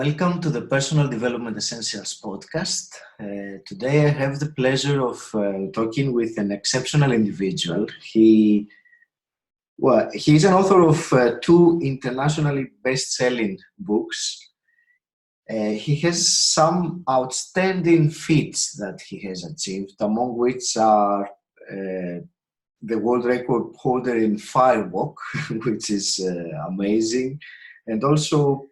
Welcome to the Personal Development Essentials podcast. Today I have the pleasure of talking with an exceptional individual. He's an author of two internationally best-selling books. He has some outstanding feats that he has achieved, among which are the world record holder in firewalk, which is amazing, and also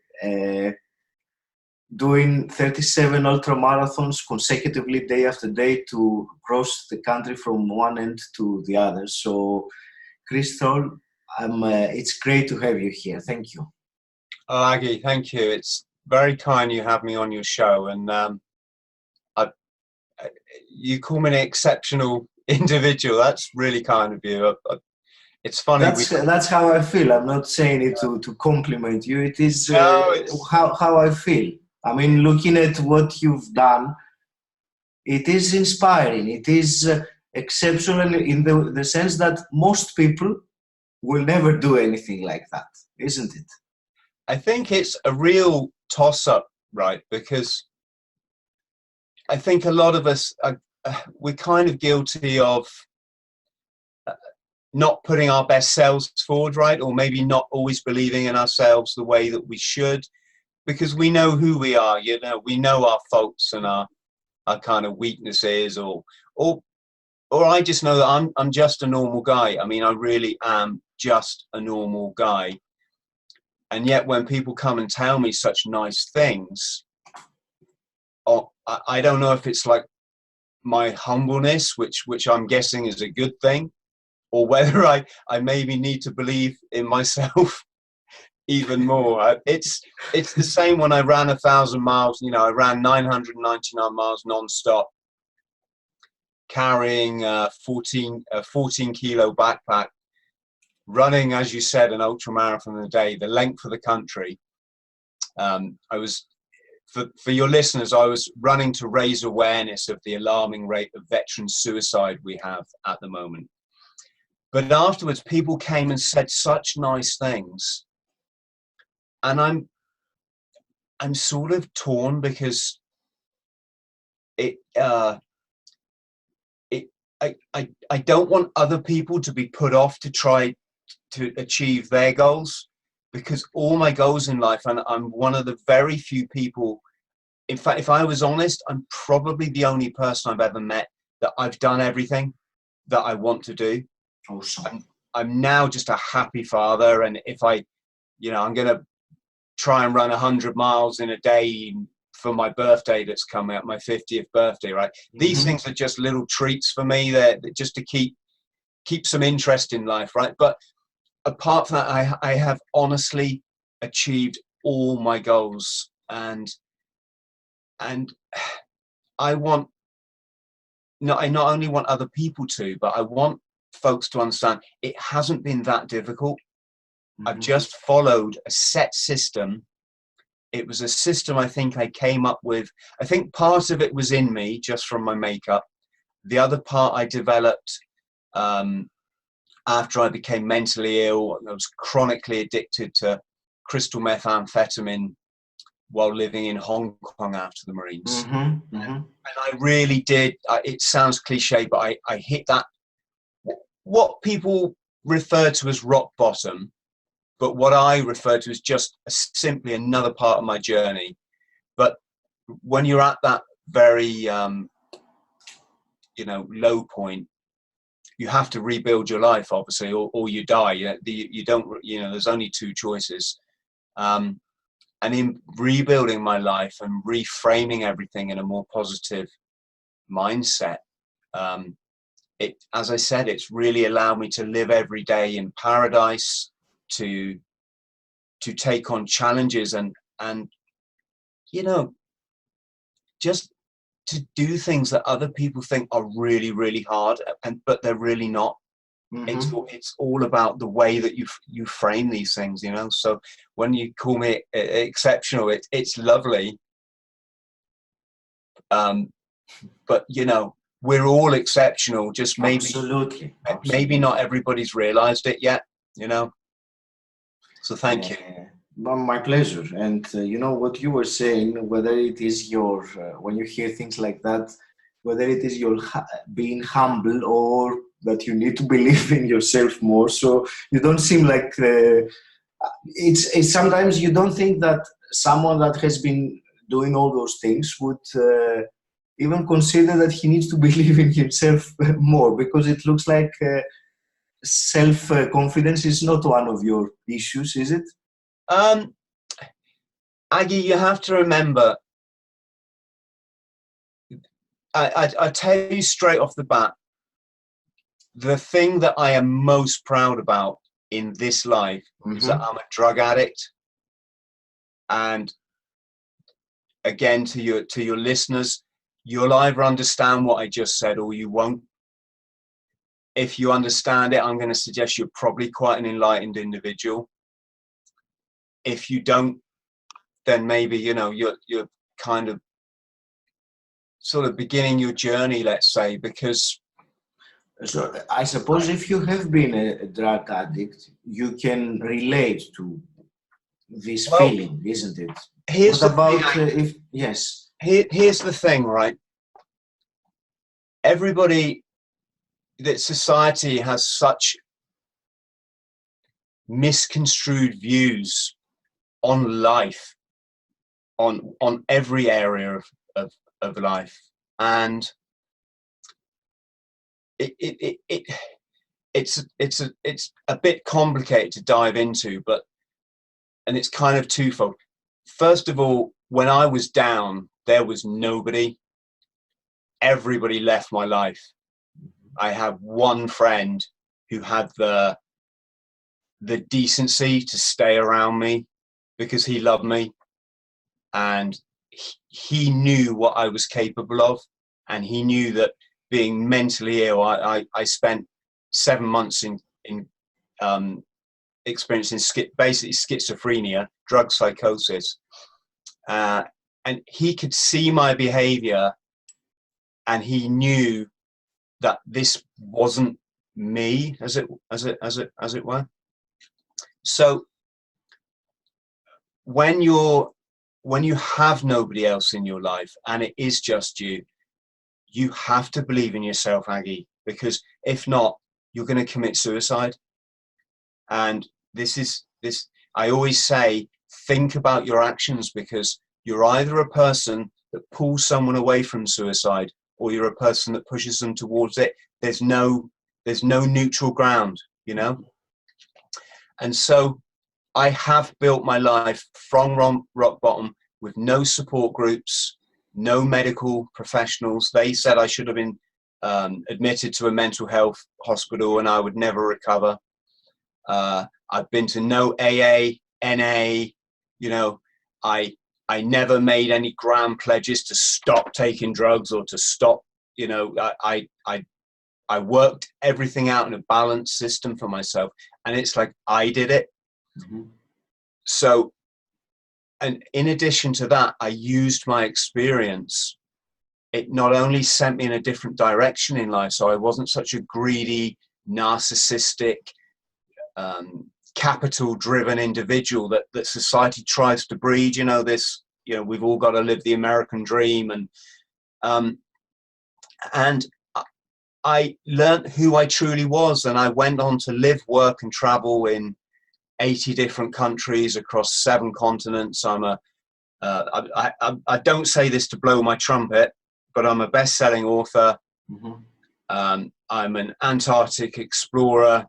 doing 37 ultramarathons consecutively day after day to cross the country from one end to the other. So, Crystal, it's great to have you here. Thank you. Oh, Aggie, thank you. It's very kind you have me on your show. And you call me an exceptional individual. That's really kind of you. It's funny. That's how I feel. I'm not saying it to compliment you. It is how I feel. I mean, looking at what you've done, it is inspiring. It is exceptional in the sense that most people will never do anything like that, isn't it? I think it's a real toss-up, right? Because I think a lot of us, we're kind of guilty of not putting our best selves forward, right? Or maybe not always believing in ourselves the way that we should. Because we know who we are, we know our faults and our kind of weaknesses, or I just know that I'm just a normal guy. I mean, I really am just a normal guy. And yet when people come and tell me such nice things, I don't know if it's like my humbleness, which I'm guessing is a good thing, or whether I maybe need to believe in myself even more. It's the same when I ran 1,000 miles. I ran 999 miles non-stop, carrying a 14 kilo backpack, running, as you said, an ultramarathon a day, the length of the country. I was, for your listeners, I was running to raise awareness of the alarming rate of veteran suicide we have at the moment. But afterwards, people came and said such nice things. And I'm sort of torn because I don't want other people to be put off to try to achieve their goals, because all my goals in life, and I'm one of the very few people, in fact, if I was honest, I'm probably the only person I've ever met that I've done everything that I want to do. Awesome. I'm now just a happy father, and if I'm going to try and run 100 miles in a day for my birthday that's coming up, my 50th birthday, right? Mm-hmm. These things are just little treats for me, that just to keep some interest in life, right? But apart from that, I have honestly achieved all my goals, and I not only want other people to, but I want folks to understand it hasn't been that difficult. I've just followed a set system. It was a system I think I came up with. I think part of it was in me just from my makeup. The other part I developed after I became mentally ill. I was chronically addicted to crystal methamphetamine while living in Hong Kong after the Marines. Mm-hmm. Mm-hmm. And I really did. It sounds cliche, but I hit that, what people refer to as rock bottom, but what I refer to as just simply another part of my journey. But when you're at that very, low point, you have to rebuild your life, obviously, or you die. You don't, there's only two choices. And in rebuilding my life and reframing everything in a more positive mindset, as I said, it's really allowed me to live every day in paradise, to take on challenges and just to do things that other people think are really, really hard, but they're really not. Mm-hmm. It's all about the way that you frame these things, So when you call me exceptional, it's lovely. But we're all exceptional. Just maybe, Absolutely. Maybe not everybody's realized it yet. So thank you. My pleasure. And you know what you were saying, whether it is your, when you hear things like that, whether it is your being humble or that you need to believe in yourself more. So you don't seem like, it's sometimes you don't think that someone that has been doing all those things would even consider that he needs to believe in himself more, because it looks like self-confidence is not one of your issues, is it? Aggie, you have to remember, I tell you straight off the bat, the thing that I am most proud about in this life is that I'm a drug addict. And again, to your listeners, you'll either understand what I just said or you won't. If you understand it, I'm going to suggest you're probably quite an enlightened individual. If you don't, then maybe, you know, you're kind of sort of beginning your journey, let's say, because... So I suppose if you have been a drug addict, you can relate to this feeling, isn't it? Here's what about if yes? Here's the thing, right? Everybody, that society has such misconstrued views on life, on every area of life, and it's a bit complicated to dive into, but and it's kind of twofold. First of all, when I was down, there was nobody. Everybody left my life. I have one friend who had the decency to stay around me because he loved me, and he knew what I was capable of, and he knew that being mentally ill, I spent 7 months in experiencing basically schizophrenia, drug psychosis, and he could see my behavior, and he knew that this wasn't me, as it were. So when you have nobody else in your life and it is just you, you have to believe in yourself, Aggie, because if not, you're going to commit suicide. And this I always say, think about your actions, because you're either a person that pulls someone away from suicide or you're a person that pushes them towards it. There's no neutral ground, you know? And so I have built my life from rock bottom with no support groups, no medical professionals. They said I should have been admitted to a mental health hospital and I would never recover. I've been to no AA, NA, you know, I never made any grand pledges to stop taking drugs or to stop, you know, I worked everything out in a balanced system for myself, and it's like I did it. Mm-hmm. So, and in addition to that, I used my experience. It not only sent me in a different direction in life, so I wasn't such a greedy, narcissistic, capital-driven individual that society tries to breed. You know, this, you know, we've all got to live the American dream, and I learned who I truly was, and I went on to live, work, and travel in 80 different countries across 7 continents. I don't say this to blow my trumpet, but I'm a best-selling author. Mm-hmm. I'm an Antarctic explorer.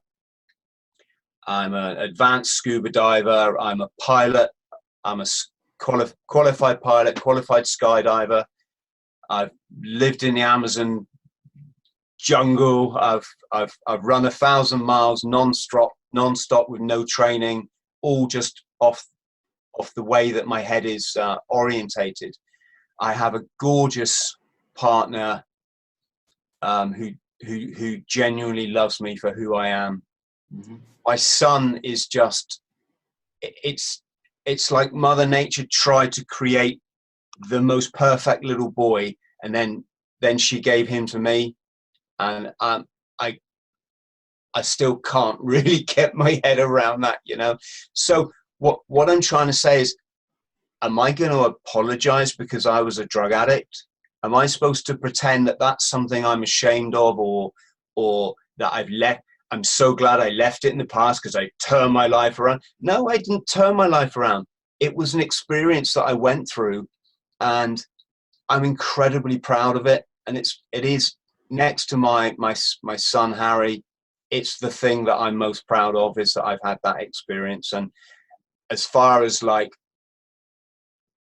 I'm an advanced scuba diver. I'm a pilot. I'm a qualified pilot, qualified skydiver. I've lived in the Amazon jungle. I've run 1,000 miles non-stop with no training, all just off the way that my head is orientated. I have a gorgeous partner who genuinely loves me for who I am. Mm-hmm. My son is just, it's like Mother Nature tried to create the most perfect little boy, and then she gave him to me, and I still can't really get my head around that, you know. So what I'm trying to say is, am I going to apologize because I was a drug addict? Am I supposed to pretend that that's something I'm ashamed of, or that I've left? I'm so glad I left it in the past because I turned my life around. No, I didn't turn my life around. It was an experience that I went through, and I'm incredibly proud of it. And it is next to my son Harry. It's the thing that I'm most proud of, is that I've had that experience. And as far as like,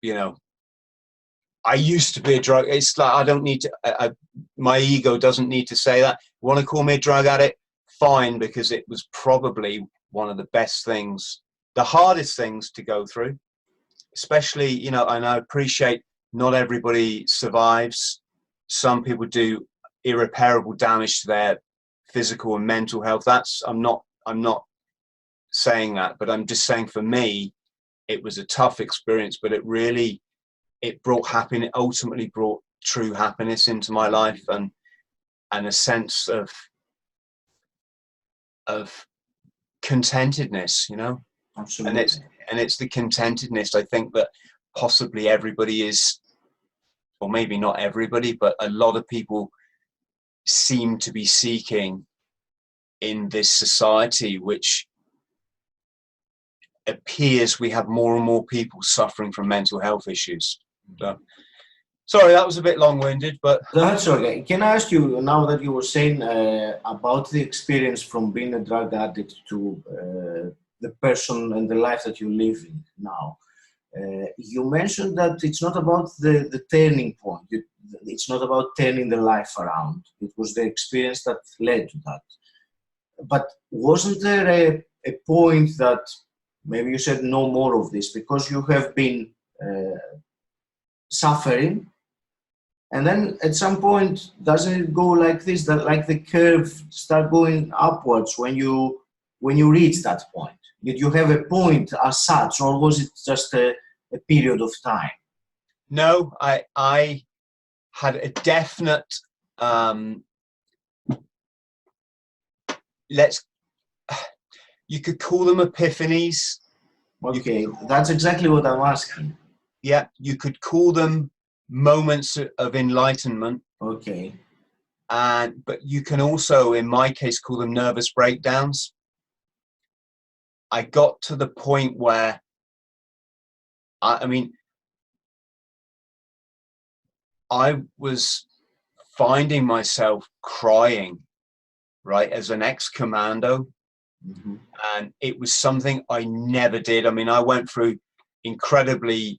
you know, I used to be a drug. It's like I don't need to. My ego doesn't need to say that. You want to call me a drug addict? Fine, because it was probably one of the best things, the hardest things to go through. Especially, you know, and I appreciate not everybody survives. Some people do irreparable damage to their physical and mental health. I'm not saying that, but I'm just saying for me, it was a tough experience, but it brought happiness, ultimately brought true happiness into my life, and a sense of contentedness, you know. Absolutely. And it's the contentedness, I think, that possibly everybody is, or maybe not everybody, but a lot of people seem to be seeking in this society, which appears we have more and more people suffering from mental health issues. So, sorry, that was a bit long-winded, but That's okay. Can I ask you, now that you were saying about the experience from being a drug addict to the person and the life that you live in now, you mentioned that it's not about the turning point. It's not about turning the life around. It was the experience that led to that. But wasn't there a point that maybe you said no more of this because you have been suffering, and then at some point, doesn't it go like this, that like the curve start going upwards when you reach that point? Did you have a point as such, or was it just a period of time? no, I had a definite you could call them epiphanies. Okay, that's exactly what I'm asking. Yeah, you could call them moments of enlightenment. Okay. But you can also, in my case, call them nervous breakdowns. I got to the point where, I mean, I was finding myself crying, right, as an ex-commando. Mm-hmm. And it was something I never did. I mean, I went through incredibly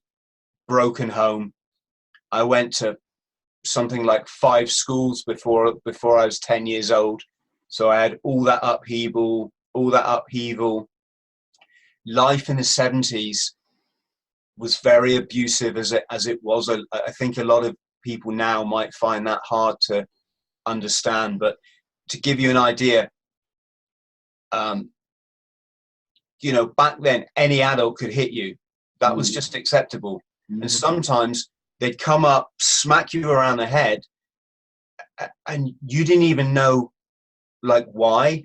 broken home. I went to something like 5 schools before I was 10 years old. So I had all that upheaval. Life in the 70s was very abusive as it was. I think a lot of people now might find that hard to understand. But to give you an idea, you know, back then, any adult could hit you. That was just acceptable. Mm-hmm. And sometimes they'd come up, smack you around the head, and you didn't even know, like, why.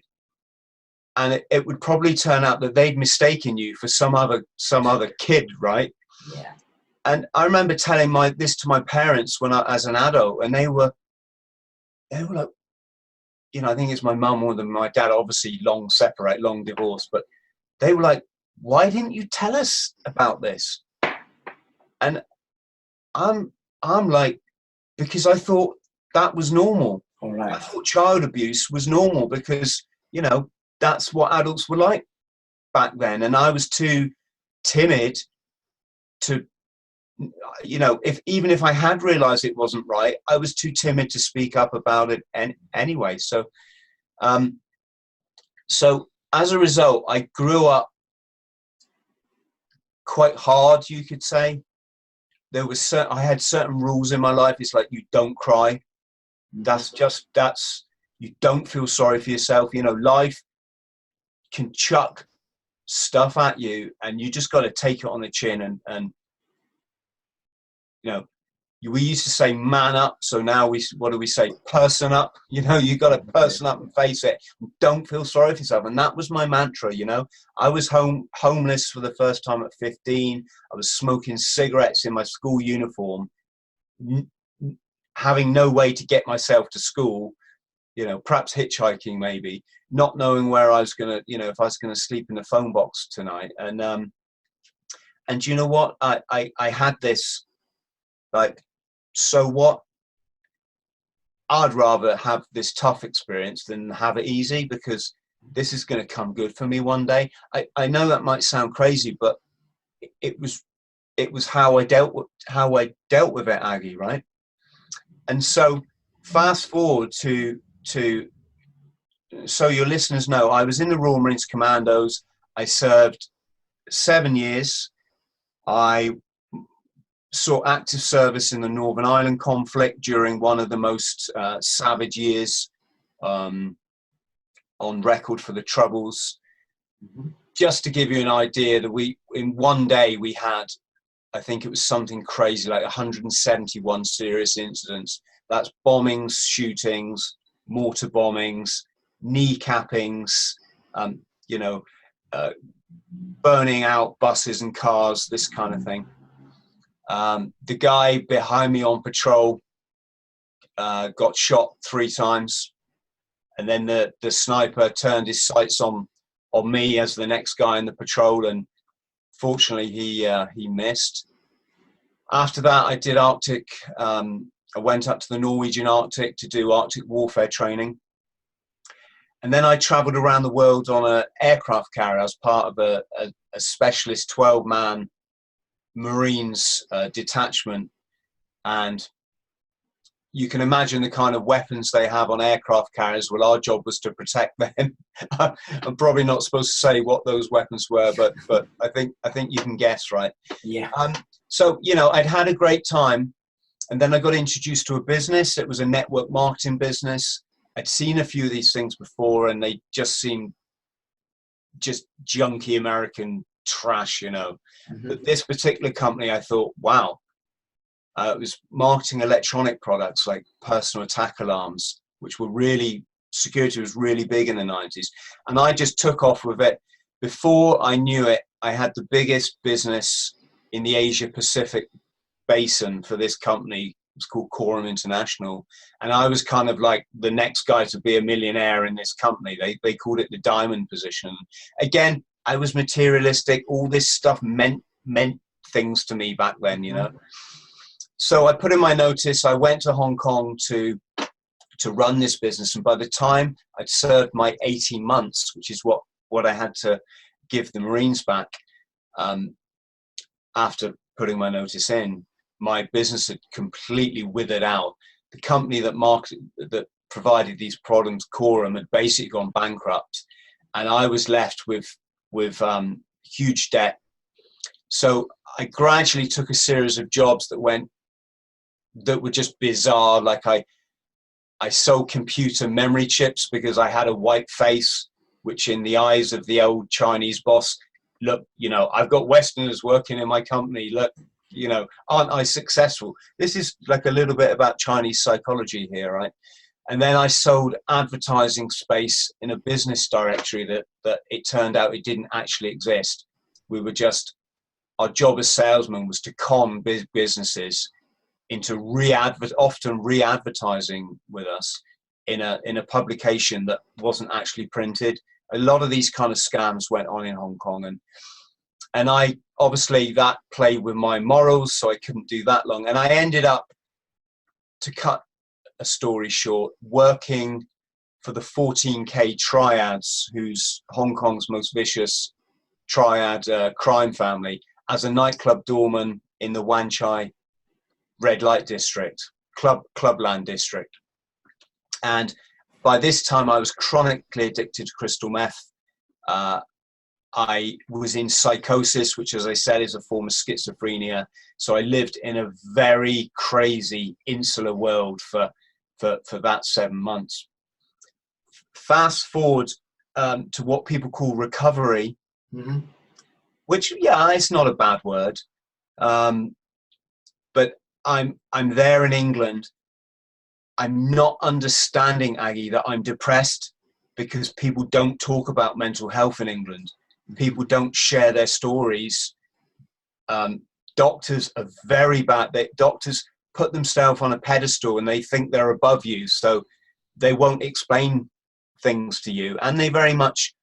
And it would probably turn out that they'd mistaken you for some other kid, right? Yeah. And I remember telling this to my parents when as an adult, and they were like, you know, I think it's my mum or my dad, obviously long divorced, but they were like, why didn't you tell us about this? And I'm like, because I thought that was normal. All right. I thought child abuse was normal because, you know, that's what adults were like back then. And I was too timid to, you know, even if I had realized it wasn't right, I was too timid to speak up about it anyway. So, so as a result, I grew up quite hard, you could say. I had certain rules in my life. It's like, you don't cry. You don't feel sorry for yourself. You know, life can chuck stuff at you and you just got to take it on the chin and, you know, we used to say man up, so now what do we say? Person up. You know, you got to person up and face it. Don't feel sorry for yourself. And that was my mantra. You know, I was homeless for the first time at 15. I was smoking cigarettes in my school uniform, having no way to get myself to school. You know, perhaps hitchhiking, maybe, not knowing where I was gonna, you know, if I was gonna sleep in the phone box tonight. And you know what? I had this, like, so what? I'd rather have this tough experience than have it easy, because this is going to come good for me one day. I know that might sound crazy, but it was how I dealt with it, Aggie, right? And so fast forward to so your listeners know, I was in the Royal Marines Commandos. I served 7 years. I saw active service in the Northern Ireland conflict during one of the most savage years on record for the Troubles. Mm-hmm. Just to give you an idea, that in one day we had, I think it was something crazy like 171 serious incidents. That's bombings, shootings, mortar bombings, kneecappings, you know, burning out buses and cars, this kind of thing. The guy behind me on patrol got shot 3 times, and then the sniper turned his sights on me as the next guy in the patrol, and fortunately he missed. After that, I did Arctic. I went up to the Norwegian Arctic to do Arctic warfare training, and then I traveled around the world on an aircraft carrier as part of a specialist 12-man Marines detachment. And you can imagine the kind of weapons they have on aircraft carriers. Well, our job was to protect them. I'm probably not supposed to say what those weapons were, but I think you can guess, right? Yeah. So, you know, I'd had a great time, and then I got introduced to a business. It was a network marketing business. I'd seen a few of these things before, and they just seemed just junky American trash, you know. Mm-hmm. But this particular company, I thought, wow. It was marketing electronic products like personal attack alarms, which were really, security was really big in the 90s. And I just took off with it. Before I knew it, I had the biggest business in the Asia Pacific basin for this company. It was called Quorum International. And I was kind of like the next guy to be a millionaire in this company. They called it the diamond position. Again, I was materialistic. All this stuff meant things to me back then, you know. So I put in my notice. I went to Hong Kong to run this business. And by the time I'd served my 18 months, which is what I had to give the Marines back, after putting my notice in, my business had completely withered out. The company that provided these products, Quorum, had basically gone bankrupt, and I was left with huge debt. So I gradually took a series of jobs that were just bizarre. Like I sold computer memory chips because I had a white face, which in the eyes of the old Chinese boss, look, you know, I've got Westerners working in my company. Look, you know, aren't I successful? This is like a little bit about Chinese psychology here, right? And then I sold advertising space in a business directory that it turned out it didn't actually exist. Our job as salesmen was to con businesses into often re-advertising with us in a publication that wasn't actually printed. A lot of these kind of scams went on in Hong Kong, and I obviously that played with my morals, so I couldn't do that long. And I ended up, to cut a story short, working for the 14K Triads, who's Hong Kong's most vicious triad crime family, as a nightclub doorman in the Wan Chai red light district, Clubland district. And by this time I was chronically addicted to crystal meth. I was in psychosis, which, as I said, is a form of schizophrenia. So I lived in a very crazy insular world for that 7 months. Fast forward to what people call recovery, mm-hmm. which, yeah, it's not a bad word. But I'm there in England. I'm not understanding, Aggie, that I'm depressed because people don't talk about mental health in England. People don't share their stories. Doctors are very bad. Doctors put themselves on a pedestal and they think they're above you, so they won't explain things to you, and they very much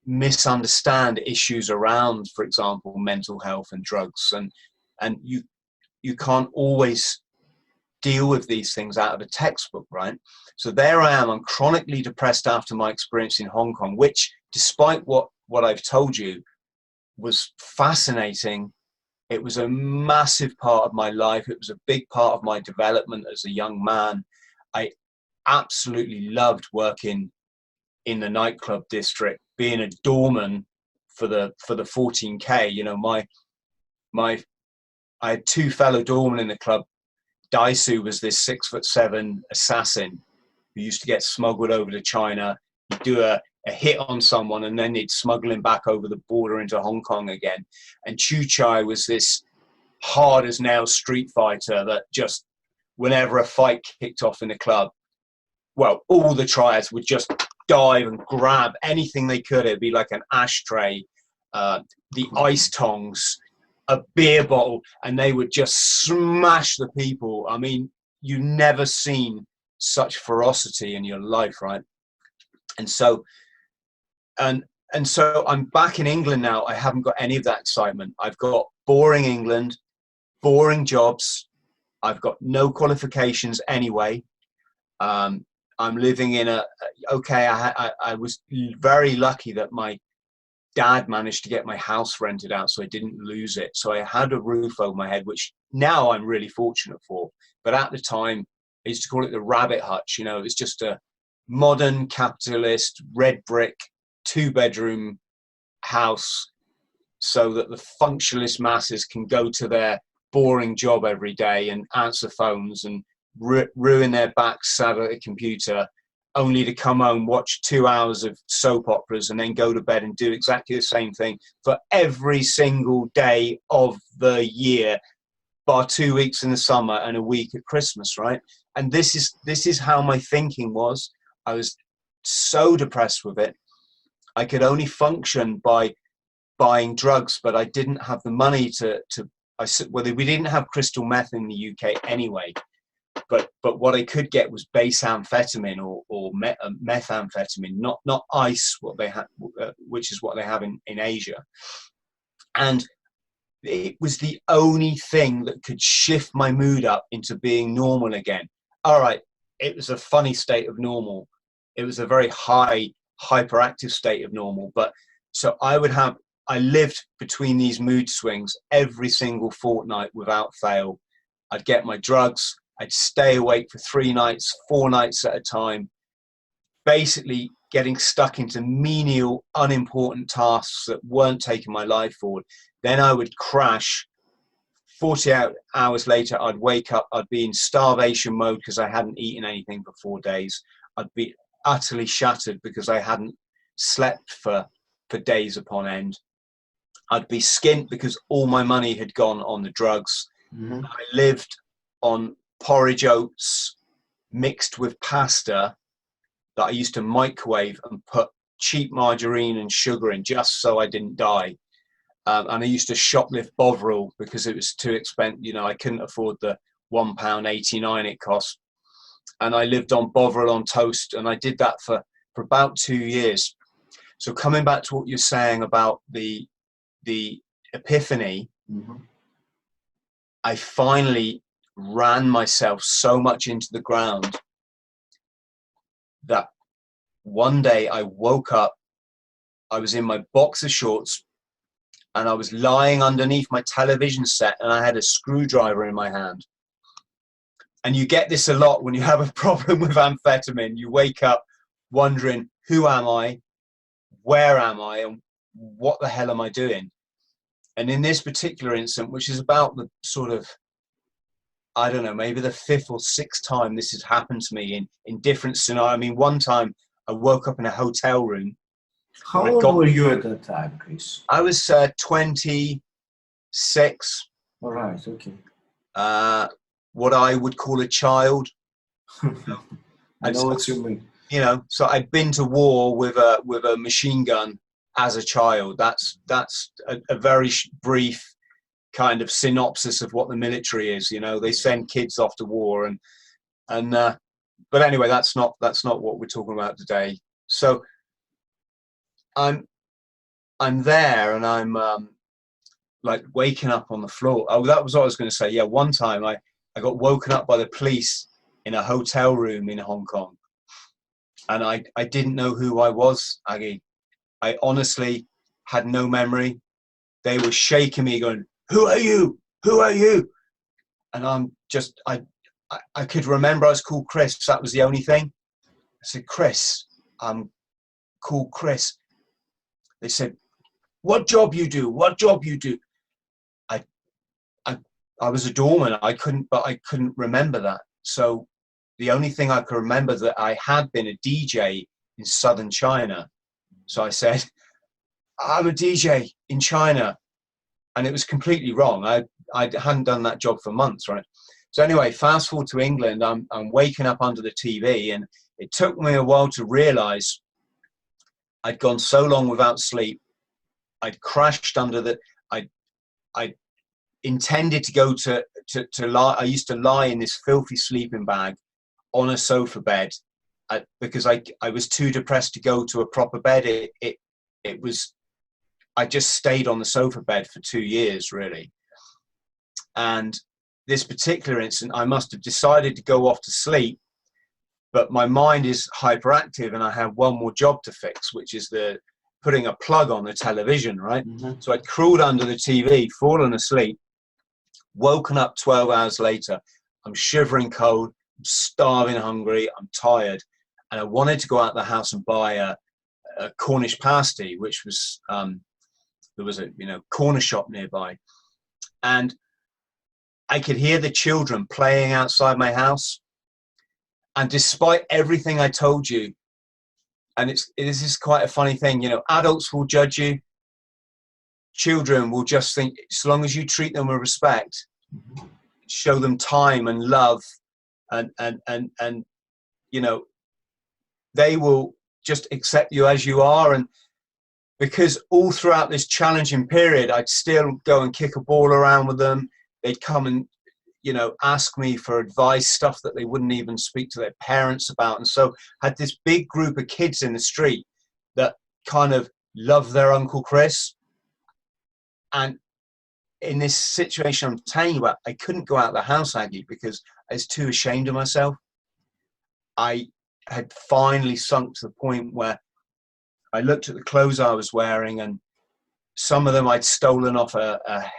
misunderstand issues around, for example, mental health and drugs, and you can't always deal with these things out of a textbook, right? So there I am, I'm chronically depressed after my experience in Hong Kong, which, despite what I've told you, was fascinating. It was a massive part of my life. It was a big part of my development as a young man. I absolutely loved working in the nightclub district, being a doorman for the 14K. You know, I had two fellow doormen in the club. Daisu was this 6'7" assassin who used to get smuggled over to China. He'd do a hit on someone and then he'd smuggle him back over the border into Hong Kong again. And Chu Chai was this hard as nails street fighter that just, whenever a fight kicked off in the club, well, all the triads would just dive and grab anything they could. It'd be like an ashtray, the ice tongs, a beer bottle, and they would just smash the people. I mean, you never seen such ferocity in your life, right? And so I'm back in England now. I haven't got any of that excitement. I've got boring England, boring jobs. I've got no qualifications anyway. I'm living in I was very lucky that my dad managed to get my house rented out so I didn't lose it. So I had a roof over my head, which now I'm really fortunate for. But at the time, I used to call it the rabbit hutch. You know, it's just a modern capitalist red brick 2-bedroom house so that the functionalist masses can go to their boring job every day and answer phones and ruin their backs sat at a computer, only to come home, watch 2 hours of soap operas and then go to bed and do exactly the same thing for every single day of the year, bar 2 weeks in the summer and a week at Christmas, right? And this is how my thinking was. I was so depressed with it. I could only function by buying drugs, but I didn't have the money we didn't have crystal meth in the UK anyway. But what I could get was base amphetamine or methamphetamine, not ice, what they have, which is what they have in Asia. And it was the only thing that could shift my mood up into being normal again. All right, it was a funny state of normal. It was a very high, hyperactive state of normal. But so I lived between these mood swings every single fortnight without fail. I'd get my drugs. I'd stay awake for 3 nights, 4 nights at a time, basically getting stuck into menial, unimportant tasks that weren't taking my life forward. Then I would crash. 48 hours later, I'd wake up. I'd be in starvation mode because I hadn't eaten anything for 4 days. I'd be utterly shattered because I hadn't slept for days upon end. I'd be skint because all my money had gone on the drugs. Mm-hmm. I lived on porridge oats mixed with pasta that I used to microwave and put cheap margarine and sugar in just so I didn't die. And I used to shoplift Bovril because it was too expensive. You know, I couldn't afford the £1.89 it cost. And I lived on Bovril on toast, and I did that for about 2 years. So coming back to what you're saying about the epiphany, mm-hmm. I finally ran myself so much into the ground that one day I woke up, I was in my boxer shorts and I was lying underneath my television set and I had a screwdriver in my hand. And you get this a lot when you have a problem with amphetamine. You wake up wondering, who am I? Where am I? And what the hell am I doing? And in this particular incident, which is about the sort of, I don't know, maybe the 5th or 6th time this has happened to me in different scenarios. I mean, one time I woke up in a hotel room. How old were you at that time, Chris? I was 26. All right, okay. what I would call a child. I know what you mean. You know, so I'd been to war with a machine gun as a child. That's a very brief kind of synopsis of what the military is. You know, they send kids off to war, and but anyway, that's not what we're talking about today. So I'm there, and I'm like waking up on the floor. Oh, that was what I was going to say. Yeah, one time I got woken up by the police in a hotel room in Hong Kong, and I didn't know who I was, Aggie. I honestly had no memory. They were shaking me, going, "Who are you? Who are you?" And I'm just, I could remember I was called Chris. That was the only thing. I said, "Chris, I'm called Chris." They said, "What job you do? What job you do?" I was a doorman. I couldn't remember that. So the only thing I could remember that I had been a DJ in southern China. So I said, "I'm a DJ in China." And it was completely wrong. I hadn't done that job for months, right? So anyway, fast forward to England, I'm waking up under the TV, and it took me a while to realize I'd gone so long without sleep. I'd crashed under the, I intended to go to lie. I used to lie in this filthy sleeping bag on a sofa bed because I was too depressed to go to a proper bed. It was, I just stayed on the sofa bed for 2 years, really. And this particular incident, I must have decided to go off to sleep, but my mind is hyperactive, and I have one more job to fix, which is putting a plug on the television, right? Mm-hmm. So I crawled under the TV, fallen asleep, woken up 12 hours later. I'm shivering cold, I'm starving hungry, I'm tired, and I wanted to go out the house and buy a Cornish pasty, which was there was a corner shop nearby, and I could hear the children playing outside my house. And despite everything I told you, and this is quite a funny thing, adults will judge you, children will just think, as long as you treat them with respect, show them time and love, and they will just accept you as you are. And because all throughout this challenging period, I'd still go and kick a ball around with them. They'd come and, ask me for advice, stuff that they wouldn't even speak to their parents about. And so I had this big group of kids in the street that kind of loved their Uncle Chris. And in this situation I'm telling you about, I couldn't go out of the house, Aggie, because I was too ashamed of myself. I had finally sunk to the point where I looked at the clothes I was wearing, and some of them I'd stolen off a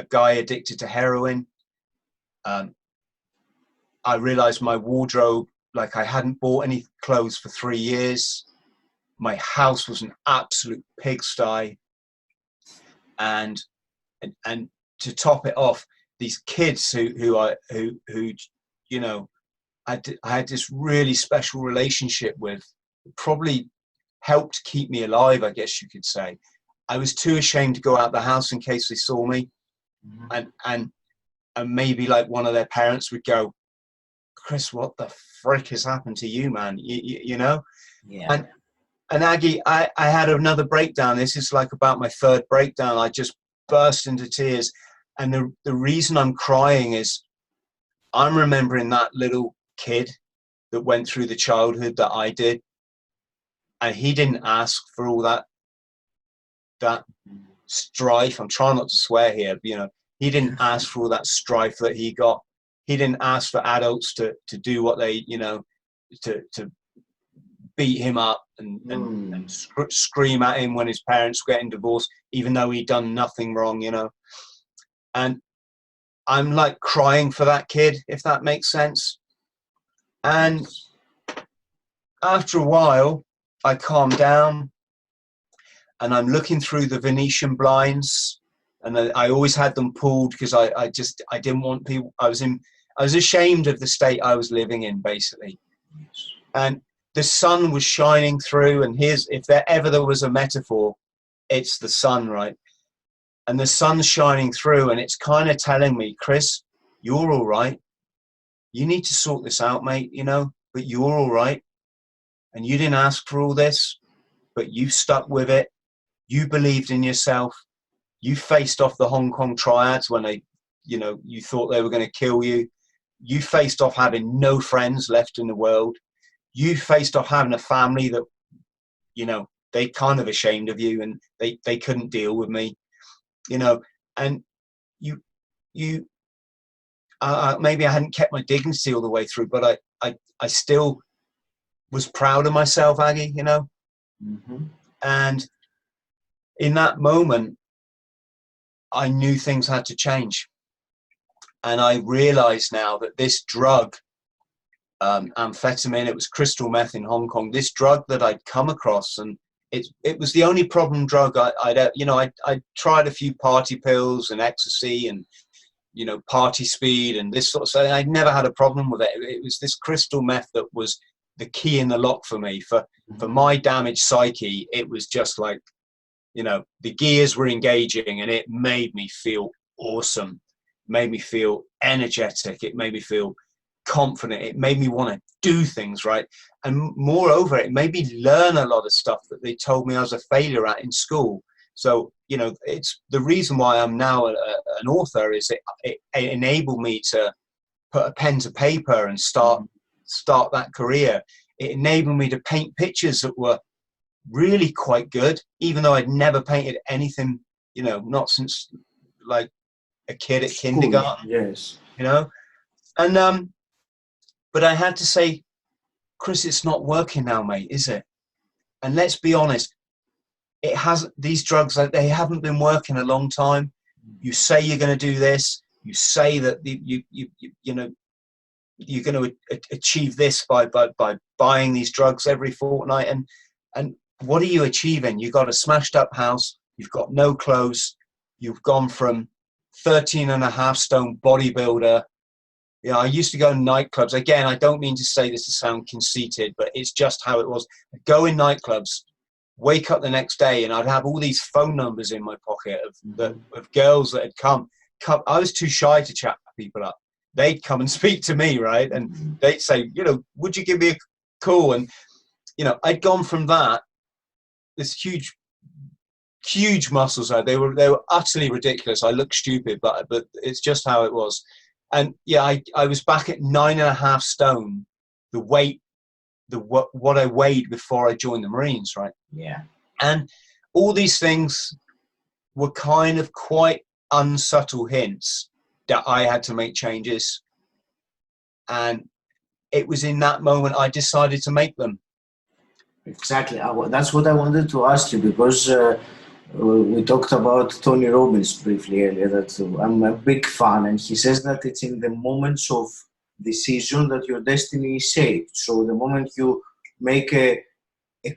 guy addicted to heroin. I realized my wardrobe, like I hadn't bought any clothes for 3 years. My house was an absolute pigsty. And to top it off, these kids who I had this really special relationship with, probably helped keep me alive, I guess you could say. I was too ashamed to go out the house in case they saw me. Mm-hmm. And maybe like one of their parents would go, "Chris, what the frick has happened to you, man?" Yeah. And Aggie, I had another breakdown. This is like about my third breakdown. I just burst into tears. And the reason I'm crying is I'm remembering that little kid that went through the childhood that I did. And he didn't ask for all that strife. I'm trying not to swear here, but, he didn't ask for all that strife that he got. He didn't ask for adults to do what they, to beat him up and scream at him when his parents were getting divorced, even though he'd done nothing wrong, And I'm like crying for that kid, if that makes sense. And after a while, I calmed down, and I'm looking through the Venetian blinds, and I always had them pulled because I didn't want people. I was ashamed of the state I was living in, basically. And the sun was shining through, and if there ever was a metaphor, it's the sun, right? And the sun's shining through, and it's kind of telling me, "Chris, you're all right. You need to sort this out, mate, you know, but you're all right. And you didn't ask for all this, but you stuck with it. You believed in yourself. You faced off the Hong Kong Triads when they, you know, you thought they were going to kill you. You faced off having no friends left in the world. You faced off having a family that, you know, they kind of ashamed of you and they couldn't deal with me, you know, and maybe I hadn't kept my dignity all the way through, but I still was proud of myself, Aggie, you know. Mm-hmm. And in that moment, I knew things had to change. And I realized now that this drug, amphetamine, it was crystal meth in Hong Kong, this drug that I'd come across, and it was the only problem drug I tried a few party pills and ecstasy and, you know, party speed and this sort of stuff. I'd never had a problem with it. It was this crystal meth that was the key in the lock for me. For my damaged psyche, it was just like, you know, the gears were engaging and it made me feel awesome, made me feel energetic, it made me feel confident, it made me want to do things, right? And moreover, it made me learn a lot of stuff that they told me I was a failure at in school. So, you know, it's the reason why I'm now an author is it enabled me to put a pen to paper and start that career. It enabled me to paint pictures that were really quite good, even though I'd never painted anything, you know, not since like a kid at kindergarten. Yes. You know, and but I had to say, Chris, it's not working now, mate, is it? And let's be honest, it hasn't. These drugs, they haven't been working a long time. You say you're going to do this. You say that you know you're going to achieve this by buying these drugs every fortnight, and what are you achieving? You've got a smashed up house. You've got no clothes. You've gone from 13.5 stone bodybuilder. You know, I used to go in nightclubs. Again, I don't mean to say this to sound conceited, but it's just how it was. I'd go in nightclubs, wake up the next day, and I'd have all these phone numbers in my pocket of girls that had come. I was too shy to chat people up. They'd come and speak to me, right? And they'd say, you know, would you give me a call? And, you know, I'd gone from that, this huge muscles. They were utterly ridiculous. I looked stupid, but it's just how it was. And yeah, I was back at 9.5 stone, the weight, what I weighed before I joined the Marines, right? Yeah. And all these things were kind of quite unsubtle hints that I had to make changes. And it was in that moment I decided to make them. Exactly. That's what I wanted to ask you, because we talked about Tony Robbins briefly earlier, that I'm a big fan, and he says that it's in the moments of decision that your destiny is shaped. So the moment you make a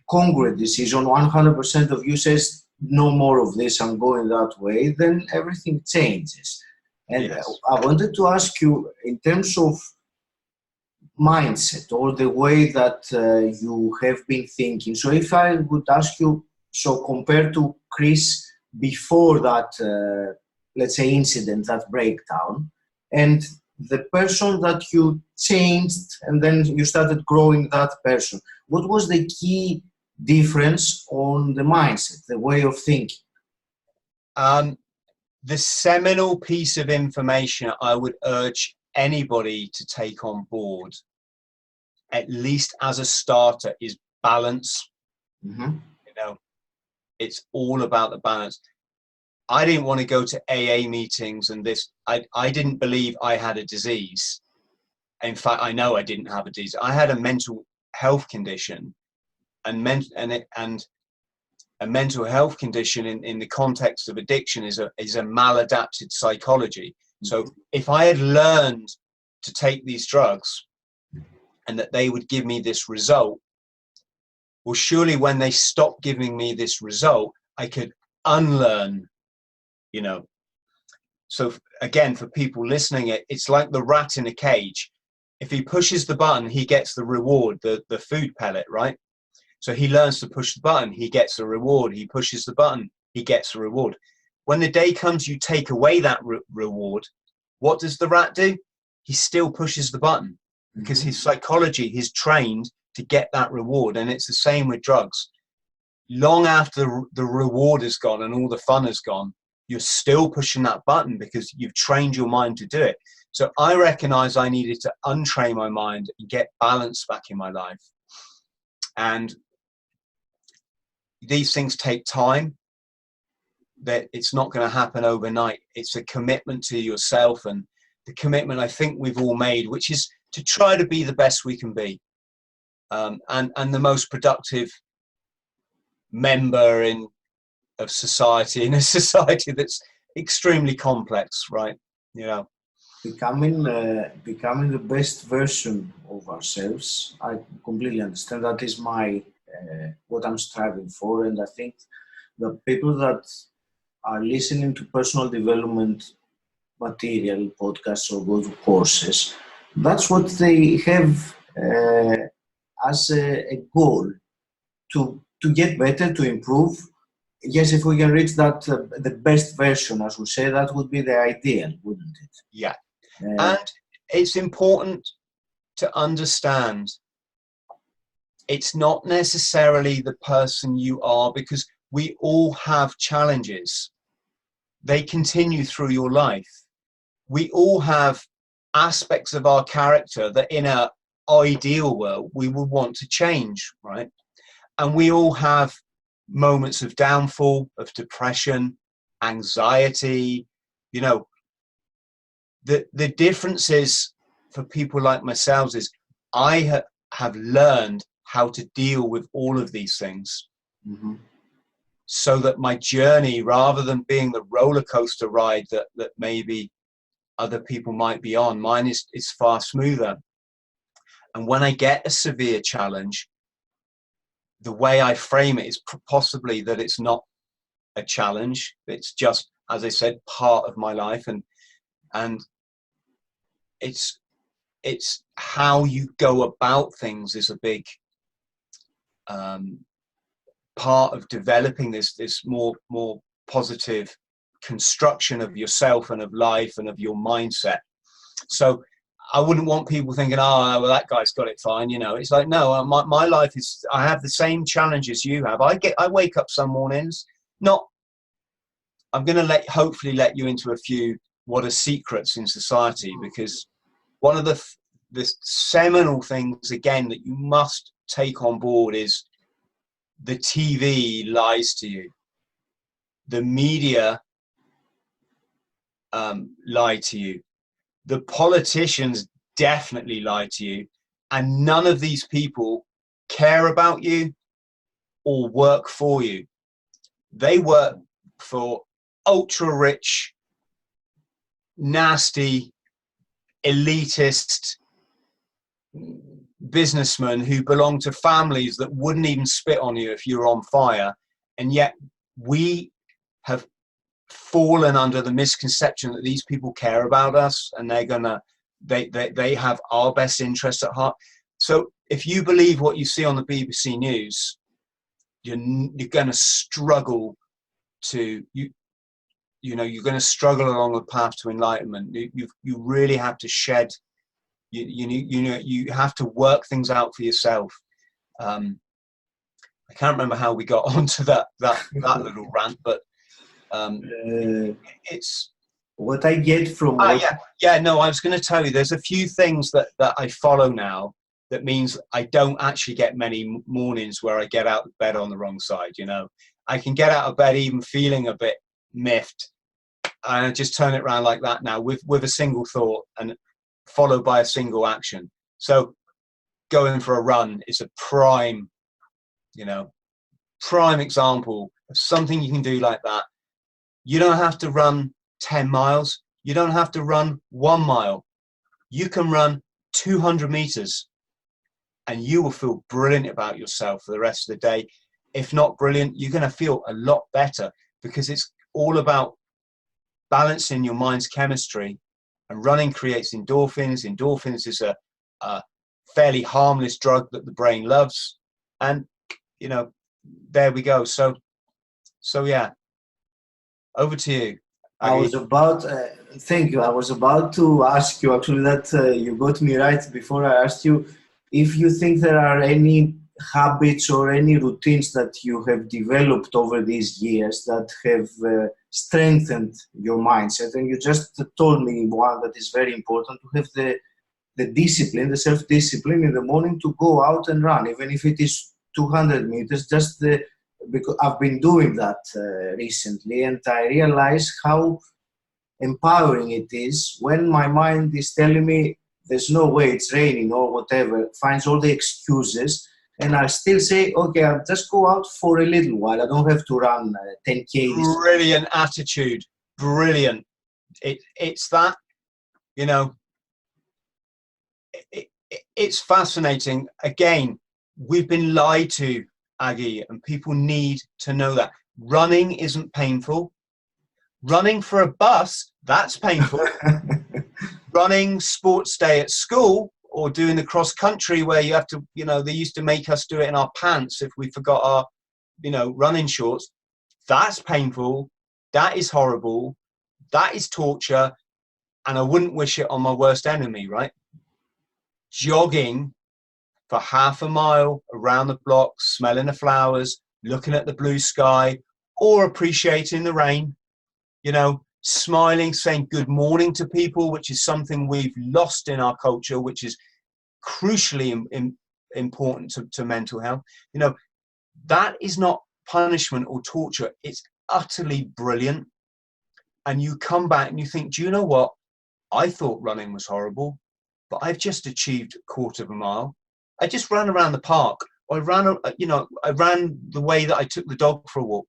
concrete decision, 100% of you says, no more of this, I'm going that way, then everything changes. And Yes. I wanted to ask you, in terms of mindset or the way that you have been thinking. So if I would ask you, so compared to Chris before that, let's say, incident, that breakdown, and the person that you changed and then you started growing that person, what was the key difference on the mindset, the way of thinking? The seminal piece of information I would urge anybody to take on board, at least as a starter, is balance. Mm-hmm. You know, it's all about the balance. I didn't want to go to AA meetings and this. I didn't believe I had a disease. In fact, I know I didn't have a disease. I had a mental health condition, and a mental health condition in the context of addiction is a maladapted psychology. So if I had learned to take these drugs and that they would give me this result, well, surely when they stopped giving me this result, I could unlearn, you know. So again, for people listening, it's like the rat in a cage. If he pushes the button, he gets the reward, the food pellet, right? So he learns to push the button, he gets a reward. He pushes the button, he gets a reward. When the day comes you take away that reward, What does the rat do? He still pushes the button because his psychology, he's trained to get that reward. And it's the same with drugs. Long after the reward is gone and all the fun is gone, you're still pushing that button because you've trained your mind to do it. So I recognized I needed to untrain my mind and get balance back in my life. And these things take time. That it's not going to happen overnight. It's a commitment to yourself, and the commitment I think we've all made, which is to try to be the best we can be, and the most productive member of society, in a society that's extremely complex, right? You know, becoming the best version of ourselves. I completely understand. That is my what I'm striving for, and I think the people that are listening to personal development material, podcasts, or go to courses, that's what they have as a goal to get better, to improve. Yes, if we can reach that, the best version, as we say, that would be the ideal, wouldn't it? Yeah. And it's important to understand it's not necessarily the person you are, because we all have challenges. They continue through your life. We all have aspects of our character that in an ideal world we would want to change, right? And we all have moments of downfall, of depression, anxiety. You know, the difference is for people like myself is I have learned how to deal with all of these things. So that my journey, rather than being the roller coaster ride that maybe other people might be on, mine is far smoother. And when I get a severe challenge, the way I frame it is possibly that it's not a challenge. It's just, as I said, part of my life. And it's how you go about things is a big part of developing this more positive construction of yourself and of life and of your mindset. So I wouldn't want people thinking, oh, well, that guy's got it fine. You know, it's like, no, my life is, I have the same challenges you have. I wake up some mornings, I'm going to hopefully let you into a few what are secrets in society, because one of the seminal things, again, that you must take on board is the TV lies to you. The media lie to you. The politicians definitely lie to you. And none of these people care about you or work for you. They work for ultra-rich, nasty, elitist businessmen who belong to families that wouldn't even spit on you if you were on fire. And yet we have fallen under the misconception that these people care about us and they have our best interests at heart. So if you believe what you see on the BBC News, you're going to struggle to you're going to struggle along the path to enlightenment. You really have to shed. You have to work things out for yourself. I can't remember how we got onto that little rant, but it's what I get from. No, I was going to tell you. There's a few things that I follow now. That means I don't actually get many mornings where I get out of bed on the wrong side. You know, I can get out of bed even feeling a bit miffed, and I just turn it around like that now with a single thought and followed by a single action. So going for a run is a prime example of something you can do like that. You don't have to run 10 miles. You don't have to run 1 mile. You can run 200 meters and you will feel brilliant about yourself for the rest of the day. If not brilliant, you're going to feel a lot better, because it's all about balancing your mind's chemistry. And running creates endorphins. Endorphins is a fairly harmless drug that the brain loves. And, there we go. So yeah, over to you. I was about, thank you. I was about to ask you actually that you got me right before I asked you if you think there are any habits or any routines that you have developed over these years that have strengthened your mindset. And you just told me one that is very important, to have the discipline, the self-discipline in the morning to go out and run, even if it is 200 meters, because I've been doing that recently, and I realize how empowering it is when my mind is telling me there's no way, it's raining or whatever, finds all the excuses, and I still say, okay, I'll just go out for a little while. I don't have to run 10K. Brilliant attitude. Brilliant. It's that, you know, it's fascinating. Again, we've been lied to, Aggie, and people need to know that. Running isn't painful. Running for a bus, that's painful. Running sports day at school or doing the cross country where you have to, you know, they used to make us do it in our pants if we forgot our, you know, running shorts. That's painful. That is horrible. That is torture. And I wouldn't wish it on my worst enemy, right? Jogging for half a mile around the block, smelling the flowers, looking at the blue sky, or appreciating the rain, you know, smiling, saying good morning to people, which is something we've lost in our culture, which is crucially important to mental health. You know, that is not punishment or torture. It's utterly brilliant. And you come back and you think, do you know what? I thought running was horrible, but I've just achieved a quarter of a mile. I just ran around the park. Or I ran, you know, I ran the way that I took the dog for a walk,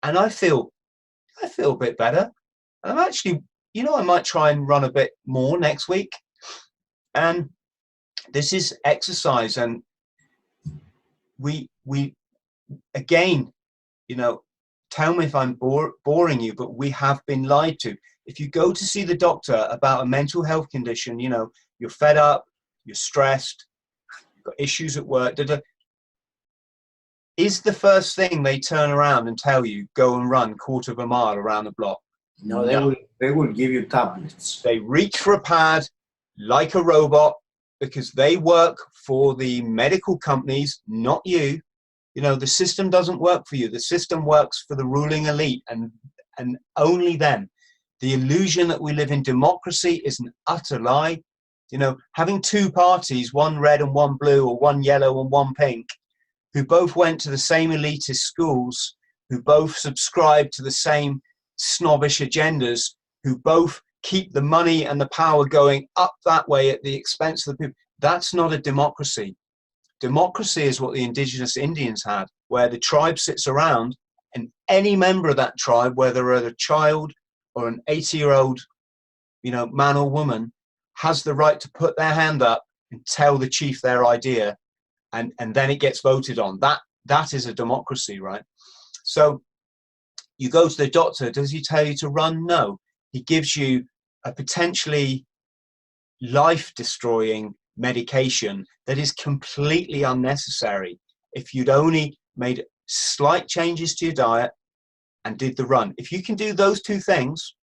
and I feel a bit better. And I'm actually, you know, I might try and run a bit more next week. And this is exercise, and we again, you know, tell me if I'm boring you, but we have been lied to. If you go to see the doctor about a mental health condition, you know, you're fed up, you're stressed, you've got issues at work, is the first thing they turn around and tell you, go and run quarter of a mile around the block? No, they will give you tablets. They reach for a pad like a robot because they work for the medical companies, not you. You know, the system doesn't work for you. The system works for the ruling elite and only them. The illusion that we live in democracy is an utter lie. You know, having two parties, one red and one blue, or one yellow and one pink, who both went to the same elitist schools, who both subscribe to the same snobbish agendas, who both keep the money and the power going up that way at the expense of the people. That's not a democracy. Democracy is what the indigenous Indians had, where the tribe sits around and any member of that tribe, whether a child or an 80-year-old, you know, man or woman, has the right to put their hand up and tell the chief their idea, and then it gets voted on. That is a democracy, right? So you go to the doctor, does he tell you to run? No. He gives you a potentially life-destroying medication that is completely unnecessary if you'd only made slight changes to your diet and did the run. If you can do those two things,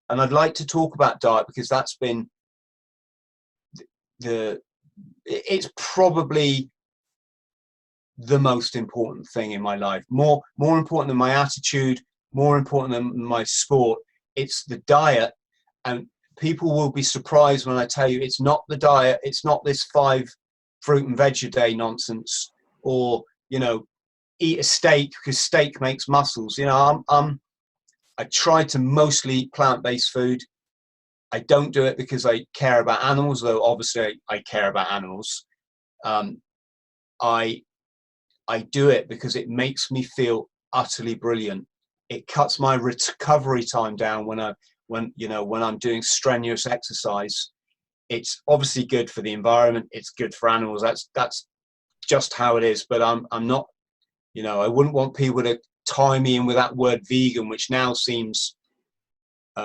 and I'd like to talk about diet because that's been it's probably the most important thing in my life, more important than my attitude, more important than my sport. It's the diet. And people will be surprised when I tell you it's not the diet, it's not this 5 fruit and veg a day nonsense, or, you know, eat a steak because steak makes muscles. You know, I try to mostly eat plant-based food. I don't do it because I care about animals, though obviously I care about animals. I do it because it makes me feel utterly brilliant. It cuts my recovery time down when I'm doing strenuous exercise. It's obviously good for the environment. It's good for animals. That's just how it is. But I'm not, you know, I wouldn't want people to tie me in with that word vegan, which now seems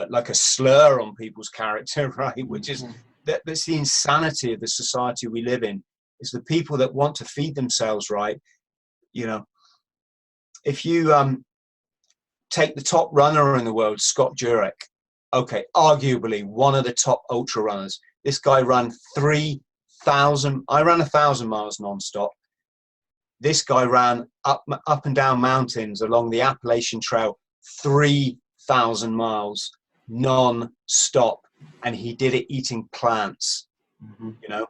like a slur on people's character, right? Which is that's the insanity of the society we live in. Is the people that want to feed themselves right. You know, if you take the top runner in the world, Scott Jurek. Okay, arguably one of the top ultra runners. This guy ran 3,000. I ran 1,000 miles non-stop. This guy ran up and down mountains along the Appalachian Trail 3,000 miles non-stop, and he did it eating plants. You know,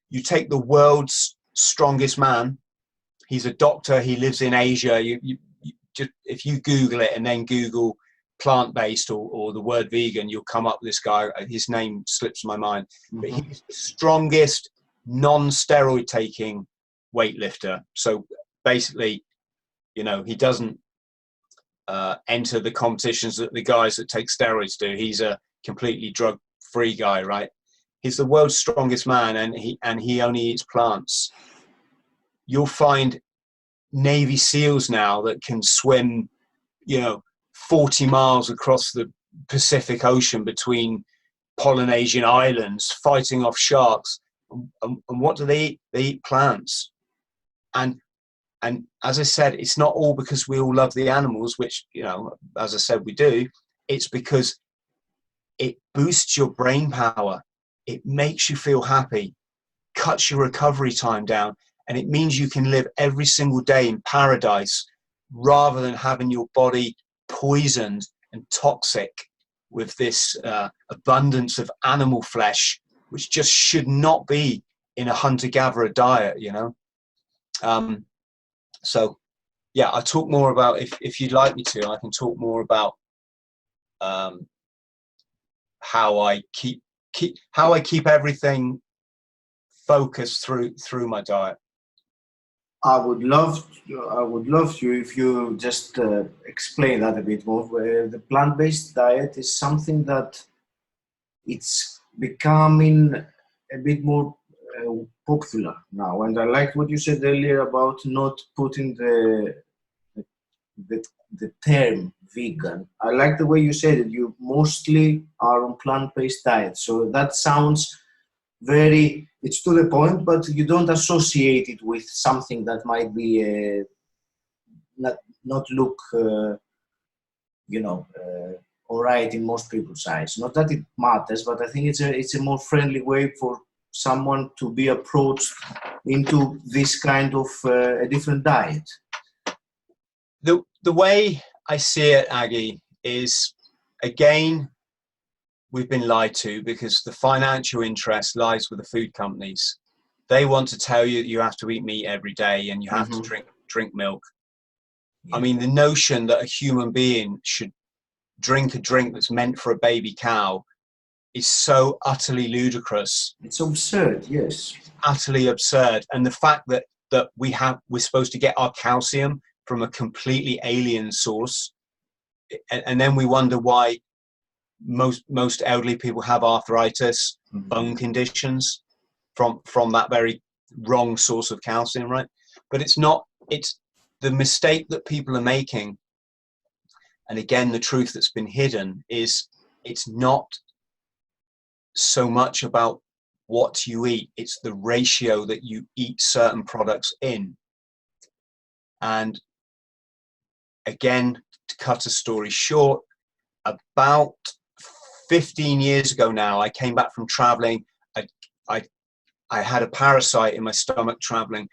you take the world's strongest man. He's a doctor. He lives in Asia. You just, if you Google it and then Google plant-based or the word vegan, you'll come up with this guy. His name slips my mind, but he's the strongest non-steroid taking weightlifter. So basically, you know, he doesn't enter the competitions that the guys that take steroids do. He's a completely drug-free guy, right? He's the world's strongest man, and he only eats plants. You'll find Navy SEALs now that can swim, you know, 40 miles across the Pacific Ocean between Polynesian islands, fighting off sharks. And what do they eat? They eat plants. And as I said, it's not all because we all love the animals, which, you know, as I said, we do. It's because it boosts your brain power. It makes you feel happy, cuts your recovery time down, and it means you can live every single day in paradise rather than having your body poisoned and toxic with this abundance of animal flesh, which just should not be in a hunter-gatherer diet, you know. So yeah, I'll talk more about, if you'd like me to, I can talk more about how I keep everything focused through my diet. I would love you if you just explain that a bit more. The plant-based diet is something that it's becoming a bit more popular now, and I liked what you said earlier about not putting the term vegan. I like the way you said it. You mostly are on plant-based diet, so that sounds very, it's to the point, but you don't associate it with something that might be not look you know, all right in most people's eyes. Not that it matters, but I think it's a more friendly way for someone to be approached into this kind of a different diet. The way I see it, Aggie, is, again, we've been lied to, because the financial interest lies with the food companies. They want to tell you that you have to eat meat every day and you have to drink milk. Yeah. I mean, the notion that a human being should drink a drink that's meant for a baby cow is so utterly ludicrous. It's absurd, yes. It's utterly absurd. And the fact that we're supposed to get our calcium from a completely alien source, and then we wonder why most elderly people have arthritis, bone conditions from that very wrong source of calcium, right? But it's the mistake that people are making. And again, the truth that's been hidden is it's not so much about what you eat, it's the ratio that you eat certain products in. And again, to cut a story short, about 15 years ago now, I came back from traveling. I had a parasite in my stomach traveling.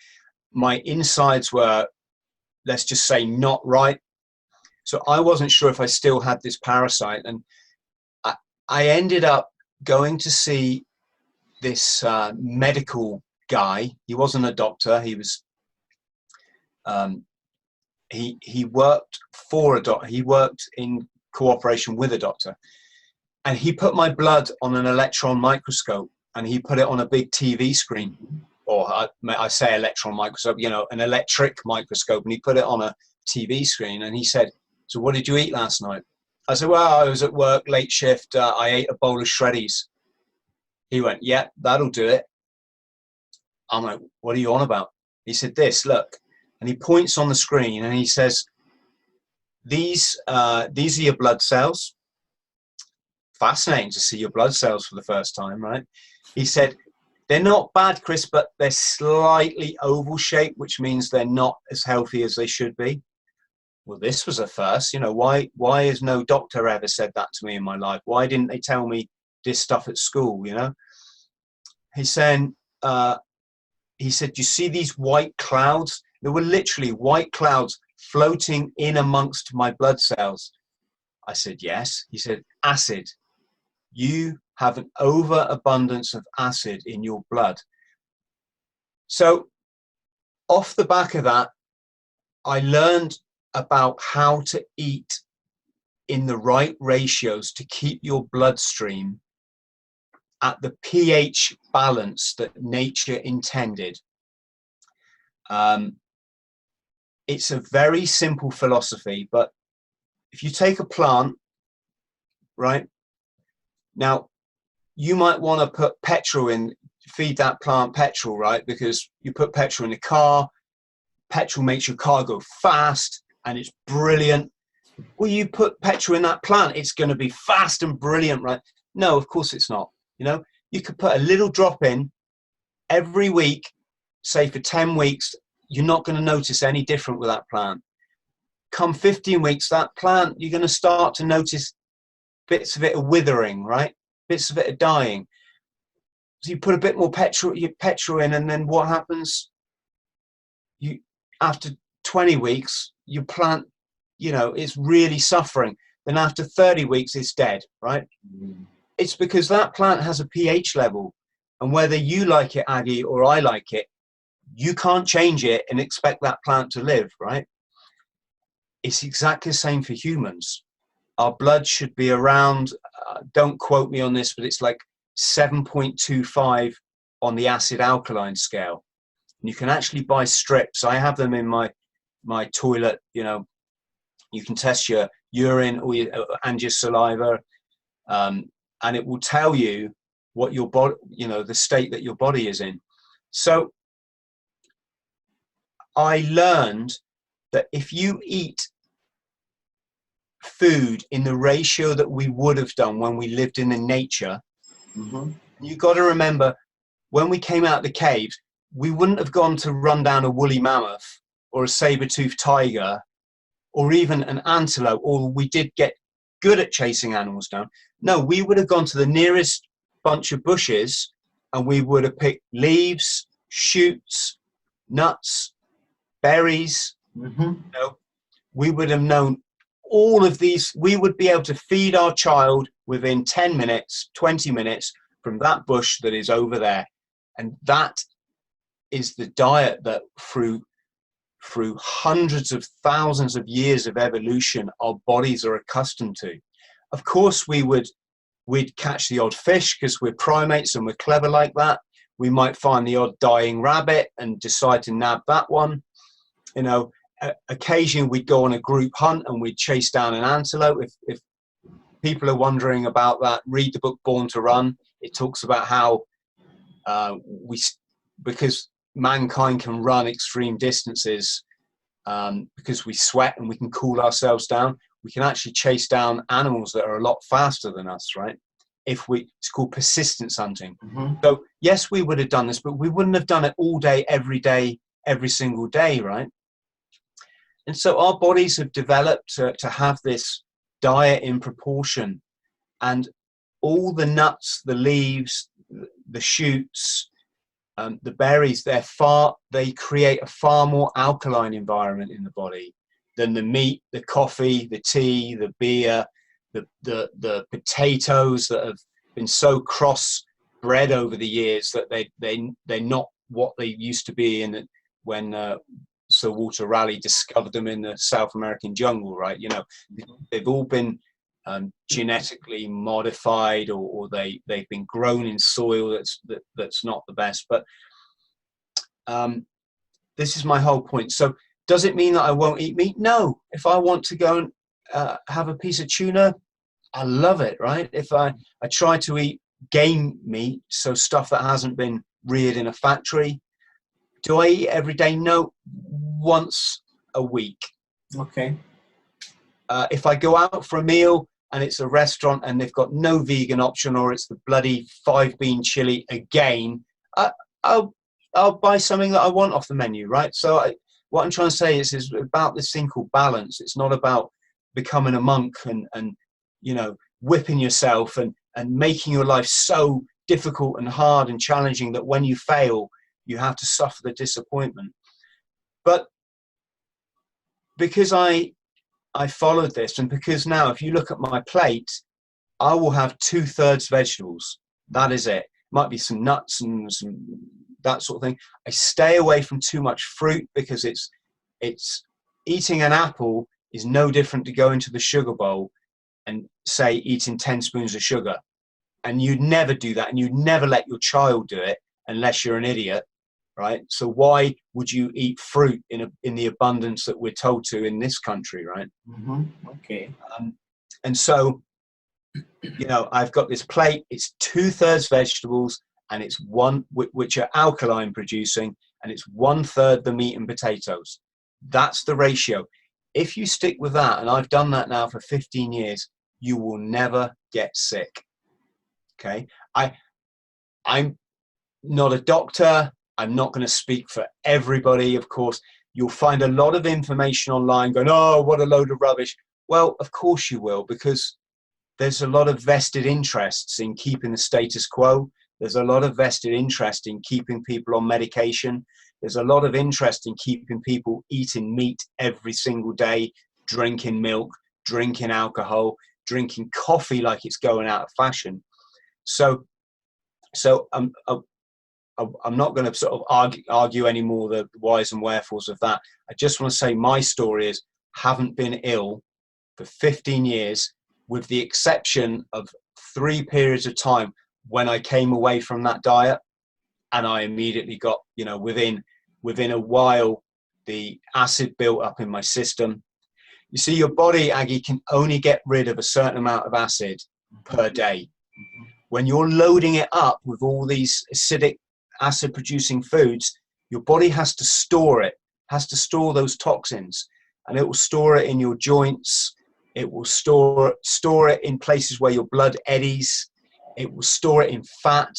My insides were, let's just say, not right. So I wasn't sure if I still had this parasite. And I ended up going to see this medical guy. He wasn't a doctor. He was, he worked for a doctor. He worked in cooperation with a doctor. And he put my blood on an electron microscope, and he put it on a big TV screen, or I say electron microscope, you know, an electric microscope, and he put it on a TV screen, and he said, "So what did you eat last night?" I said, "Well, I was at work, late shift, I ate a bowl of shreddies." He went, "Yeah, that'll do it." I'm like, "What are you on about?" He said, "This, look." And he points on the screen and he says, these are your blood cells. Fascinating to see your blood cells for the first time, right? He said, "They're not bad, Chris, but they're slightly oval shaped, which means they're not as healthy as they should be." well, this was a first. You know, why has no doctor ever said that to me in my life? Why didn't they tell me this stuff at school? You know, he's saying, he said, you see these white clouds? There were literally white clouds floating in amongst my blood cells. I said, yes. He said, acid. You have an overabundance of acid in your blood. So off the back of that, I learned about how to eat in the right ratios to keep your bloodstream at the pH balance that nature intended. It's a very simple philosophy, but if you take a plant, right, now you might want to put petrol in, feed that plant petrol, right, because you put petrol in the car, petrol makes your car go fast and it's brilliant. Well, you put petrol in that plant, it's going to be fast and brilliant, right? No, of course it's not. You know, you could put a little drop in every week, say for 10 weeks, you're not going to notice any different with that plant. Come 15 weeks, that plant, you're going to start to notice bits of it are withering, right? Bits of it are dying. So you put a bit more petrol in, and then what happens? You, after 20 weeks, your plant, you know, it's really suffering. Then after 30 weeks, it's dead, right? It's because that plant has a pH level, and whether you like it, Aggie, or I like it, you can't change it and expect that plant to live, right? It's exactly the same for humans. Our blood should be around, don't quote me on this, but it's like 7.25 on the acid alkaline scale. And you can actually buy strips. I have them in my toilet. You know, you can test your urine or and your saliva, and it will tell you what your body, you know, the state that your body is in. So I learned that if you eat food in the ratio that we would have done when we lived in the nature, you've got to remember, when we came out of the caves, we wouldn't have gone to run down a woolly mammoth or a saber-toothed tiger or even an antelope, or we did get good at chasing animals down. No, we would have gone to the nearest bunch of bushes and we would have picked leaves, shoots, nuts, berries. You know, we would have known all of these. We would be able to feed our child within 10 minutes, 20 minutes from that bush that is over there. And that is the diet that through hundreds of thousands of years of evolution, our bodies are accustomed to. Of course, we'd catch the odd fish because we're primates and we're clever like that. We might find the odd dying rabbit and decide to nab that one. You know, occasionally we'd go on a group hunt and we'd chase down an antelope. If people are wondering about that, read the book Born to Run. It talks about how because mankind can run extreme distances because we sweat and we can cool ourselves down, we can actually chase down animals that are a lot faster than us, right? It's called persistence hunting. So yes, we would have done this, but we wouldn't have done it all day, every single day, right? And so our bodies have developed to have this diet in proportion, and all the nuts, the leaves, the shoots, the berries, they create a far more alkaline environment in the body than the meat, the coffee, the tea, the beer, the potatoes that have been so cross-bred over the years that they're not what they used to be when Sir Walter Raleigh discovered them in the South American jungle, right? You know, they've all been genetically modified, or they've been grown in soil that's not the best. But this is my whole point. So does it mean that I won't eat meat? No. If I want to go and have a piece of tuna, I love it, right? If I try to eat game meat, so stuff that hasn't been reared in a factory, do I eat every day? No, once a week. Okay. If I go out for a meal and it's a restaurant and they've got no vegan option, or it's the bloody 5-bean chili again, I'll buy something that I want off the menu, right? So what I'm trying to say is about this thing called balance. It's not about becoming a monk and you know, whipping yourself and making your life so difficult and hard and challenging that when you fail, you have to suffer the disappointment. But because I followed this, and because now if you look at my plate, I will have 2/3 vegetables. That is it. Might be some nuts and some that sort of thing. I stay away from too much fruit because it's eating an apple is no different to going to the sugar bowl and say eating 10 spoons of sugar. And you'd never do that, and you'd never let your child do it unless you're an idiot, right? So why would you eat fruit in the abundance that we're told to in this country, right? Mm-hmm. Okay. And so, you know, I've got this plate. It's 2/3 vegetables, and it's which are alkaline producing, and it's 1/3 the meat and potatoes. That's the ratio. If you stick with that, and I've done that now for 15 years, you will never get sick. Okay, I'm not a doctor. I'm not going to speak for everybody. Of course, you'll find a lot of information online going, oh, what a load of rubbish. Well, of course you will, because there's a lot of vested interests in keeping the status quo. There's a lot of vested interest in keeping people on medication. There's a lot of interest in keeping people eating meat every single day, drinking milk, drinking alcohol, drinking coffee like it's going out of fashion. So I'm not going to sort of argue any more the whys and wherefores of that. I just want to say my story is haven't been ill for 15 years, with the exception of 3 periods of time when I came away from that diet, and I immediately got, you know, within a while, the acid built up in my system. You see, your body, Aggie, can only get rid of a certain amount of acid per day. When you're loading it up with all these acidic, acid-producing foods, your body has to store it, has to store those toxins, and it will store it in your joints. It will store it in places where your blood eddies. It will store it in fat.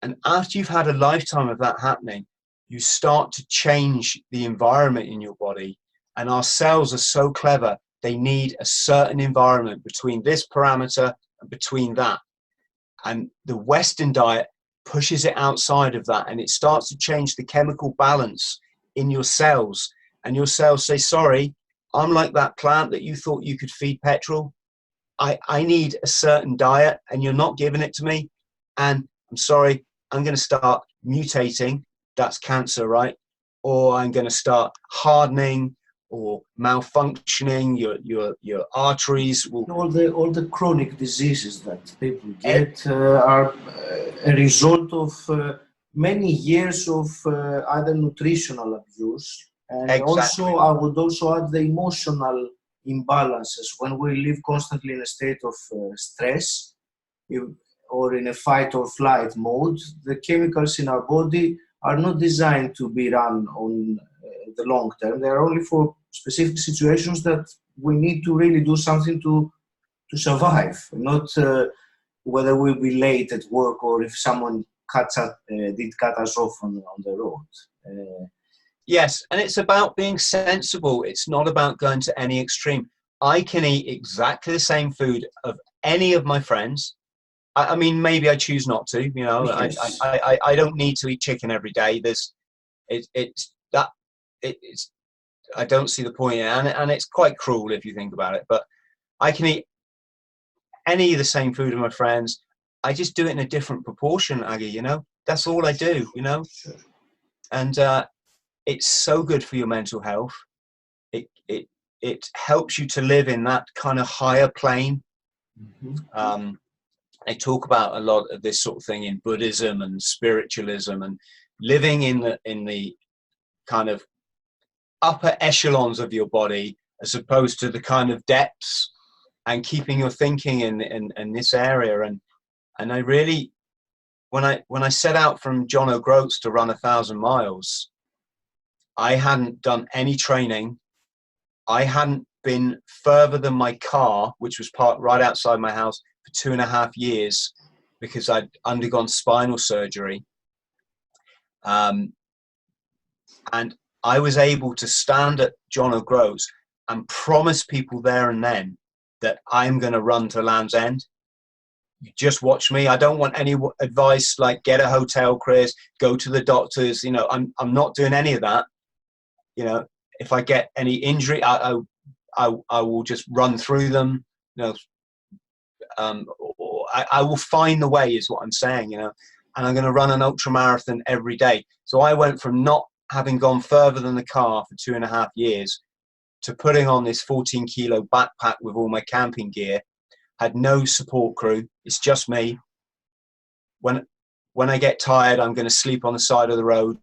And after you've had a lifetime of that happening, you start to change the environment in your body. And our cells are so clever, they need a certain environment between this parameter and between that. And the Western diet pushes it outside of that, and it starts to change the chemical balance in your cells. And your cells say, sorry, I'm like that plant that you thought you could feed petrol. I need a certain diet, and you're not giving it to me. And I'm sorry, I'm going to start mutating. That's cancer, right? Or I'm going to start hardening or malfunctioning. Your arteries will. All the chronic diseases that people get are a result of many years of either nutritional abuse, and Exactly. also I would also add the emotional imbalances. When we live constantly in a state of stress or in a fight or flight mode, the chemicals in our body are not designed to be run on the long term. They are only for specific situations that we need to really do something to survive, not whether we'll be late at work or if someone did cut us off on the road. Yes, and it's about being sensible. It's not about going to any extreme. I can eat exactly the same food of any of my friends. I mean, maybe I choose not to. You know, yes. I don't need to eat chicken every day. I don't see the point in it, and it's quite cruel if you think about it. But I can eat any of the same food of my friends. I just do it in a different proportion, Aggie. You know, that's all I do. You know, and it's so good for your mental health. It helps you to live in that kind of higher plane. Mm-hmm. They talk about a lot of this sort of thing in Buddhism and spiritualism, and living in the kind of upper echelons of your body as opposed to the kind of depths, and keeping your thinking in this area. And I really, when I set out from John O'Groats to run 1,000 miles, I hadn't done any training. I hadn't been further than my car, which was parked right outside my house, for 2.5 years because I'd undergone spinal surgery. And I was able to stand at John O'Groats and promise people there and then that I'm going to run to Land's End. You just watch me. I don't want any advice like get a hotel, Chris, go to the doctors. You know, I'm not doing any of that. You know, if I get any injury, I will just run through them. You know, or I will find the way, is what I'm saying. You know, and I'm going to run an ultramarathon every day. So I went from not having gone further than the car for 2.5 years to putting on this 14-kilo backpack with all my camping gear. Had no support crew. It's just me. When I get tired, I'm going to sleep on the side of the road.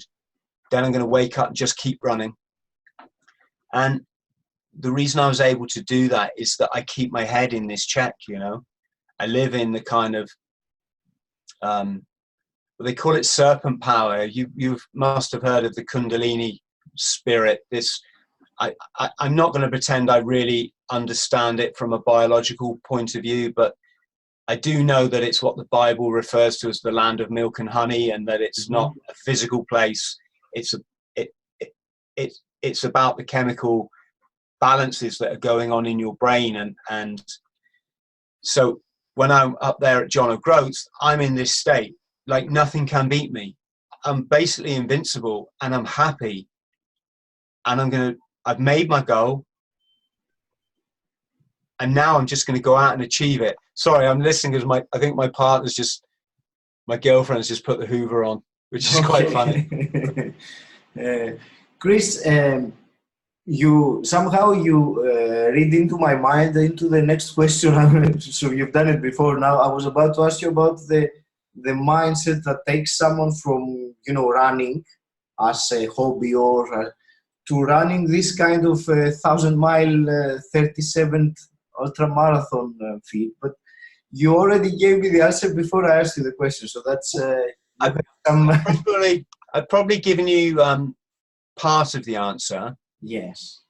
Then I'm going to wake up and just keep running. And the reason I was able to do that is that I keep my head in this check, you know. I live in the kind of, they call it serpent power. You must have heard of the Kundalini spirit. I'm not going to pretend I really understand it from a biological point of view, but I do know that it's what the Bible refers to as the land of milk and honey, and that it's not a physical place. It's about the chemical balances that are going on in your brain, and so when I'm up there at John O'Groats, I'm in this state like nothing can beat me. I'm basically invincible, and I'm happy, and I've made my goal, and now I'm just going to go out and achieve it. Sorry, I'm listening because I think my girlfriend's just put the Hoover on, which is quite funny. Chris, you read into my mind into the next question. So you've done it before. Now I was about to ask you about the mindset that takes someone from, you know, running as a hobby or to running this kind of 1,000-mile 37th ultramarathon feat. But you already gave me the answer before I asked you the question, so that's I've probably given you part of the answer. Yes.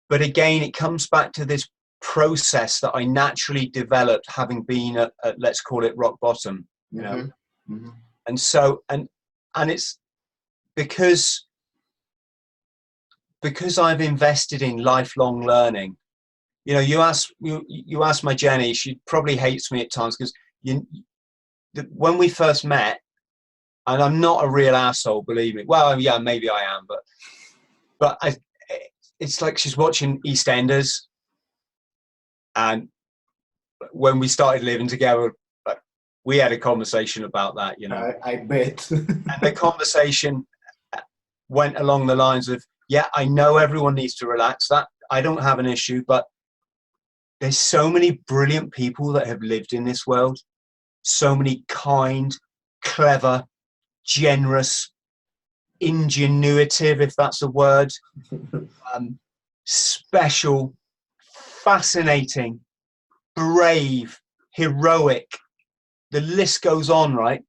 But again, it comes back to this process that I naturally developed, having been at let's call it rock bottom, you know. Mm-hmm. And so and it's because I've invested in lifelong learning. You know, you ask my Jenny, she probably hates me at times because when we first met, and I'm not a real asshole, believe me. Well, yeah, maybe I am, but it's like she's watching EastEnders, and when we started living together, we had a conversation about that, you know. I bet. And the conversation went along the lines of, yeah, I know everyone needs to relax. That I don't have an issue, but there's so many brilliant people that have lived in this world. So many kind, clever, generous, ingenuitive, if that's a word, special, fascinating, brave, heroic. The list goes on, right?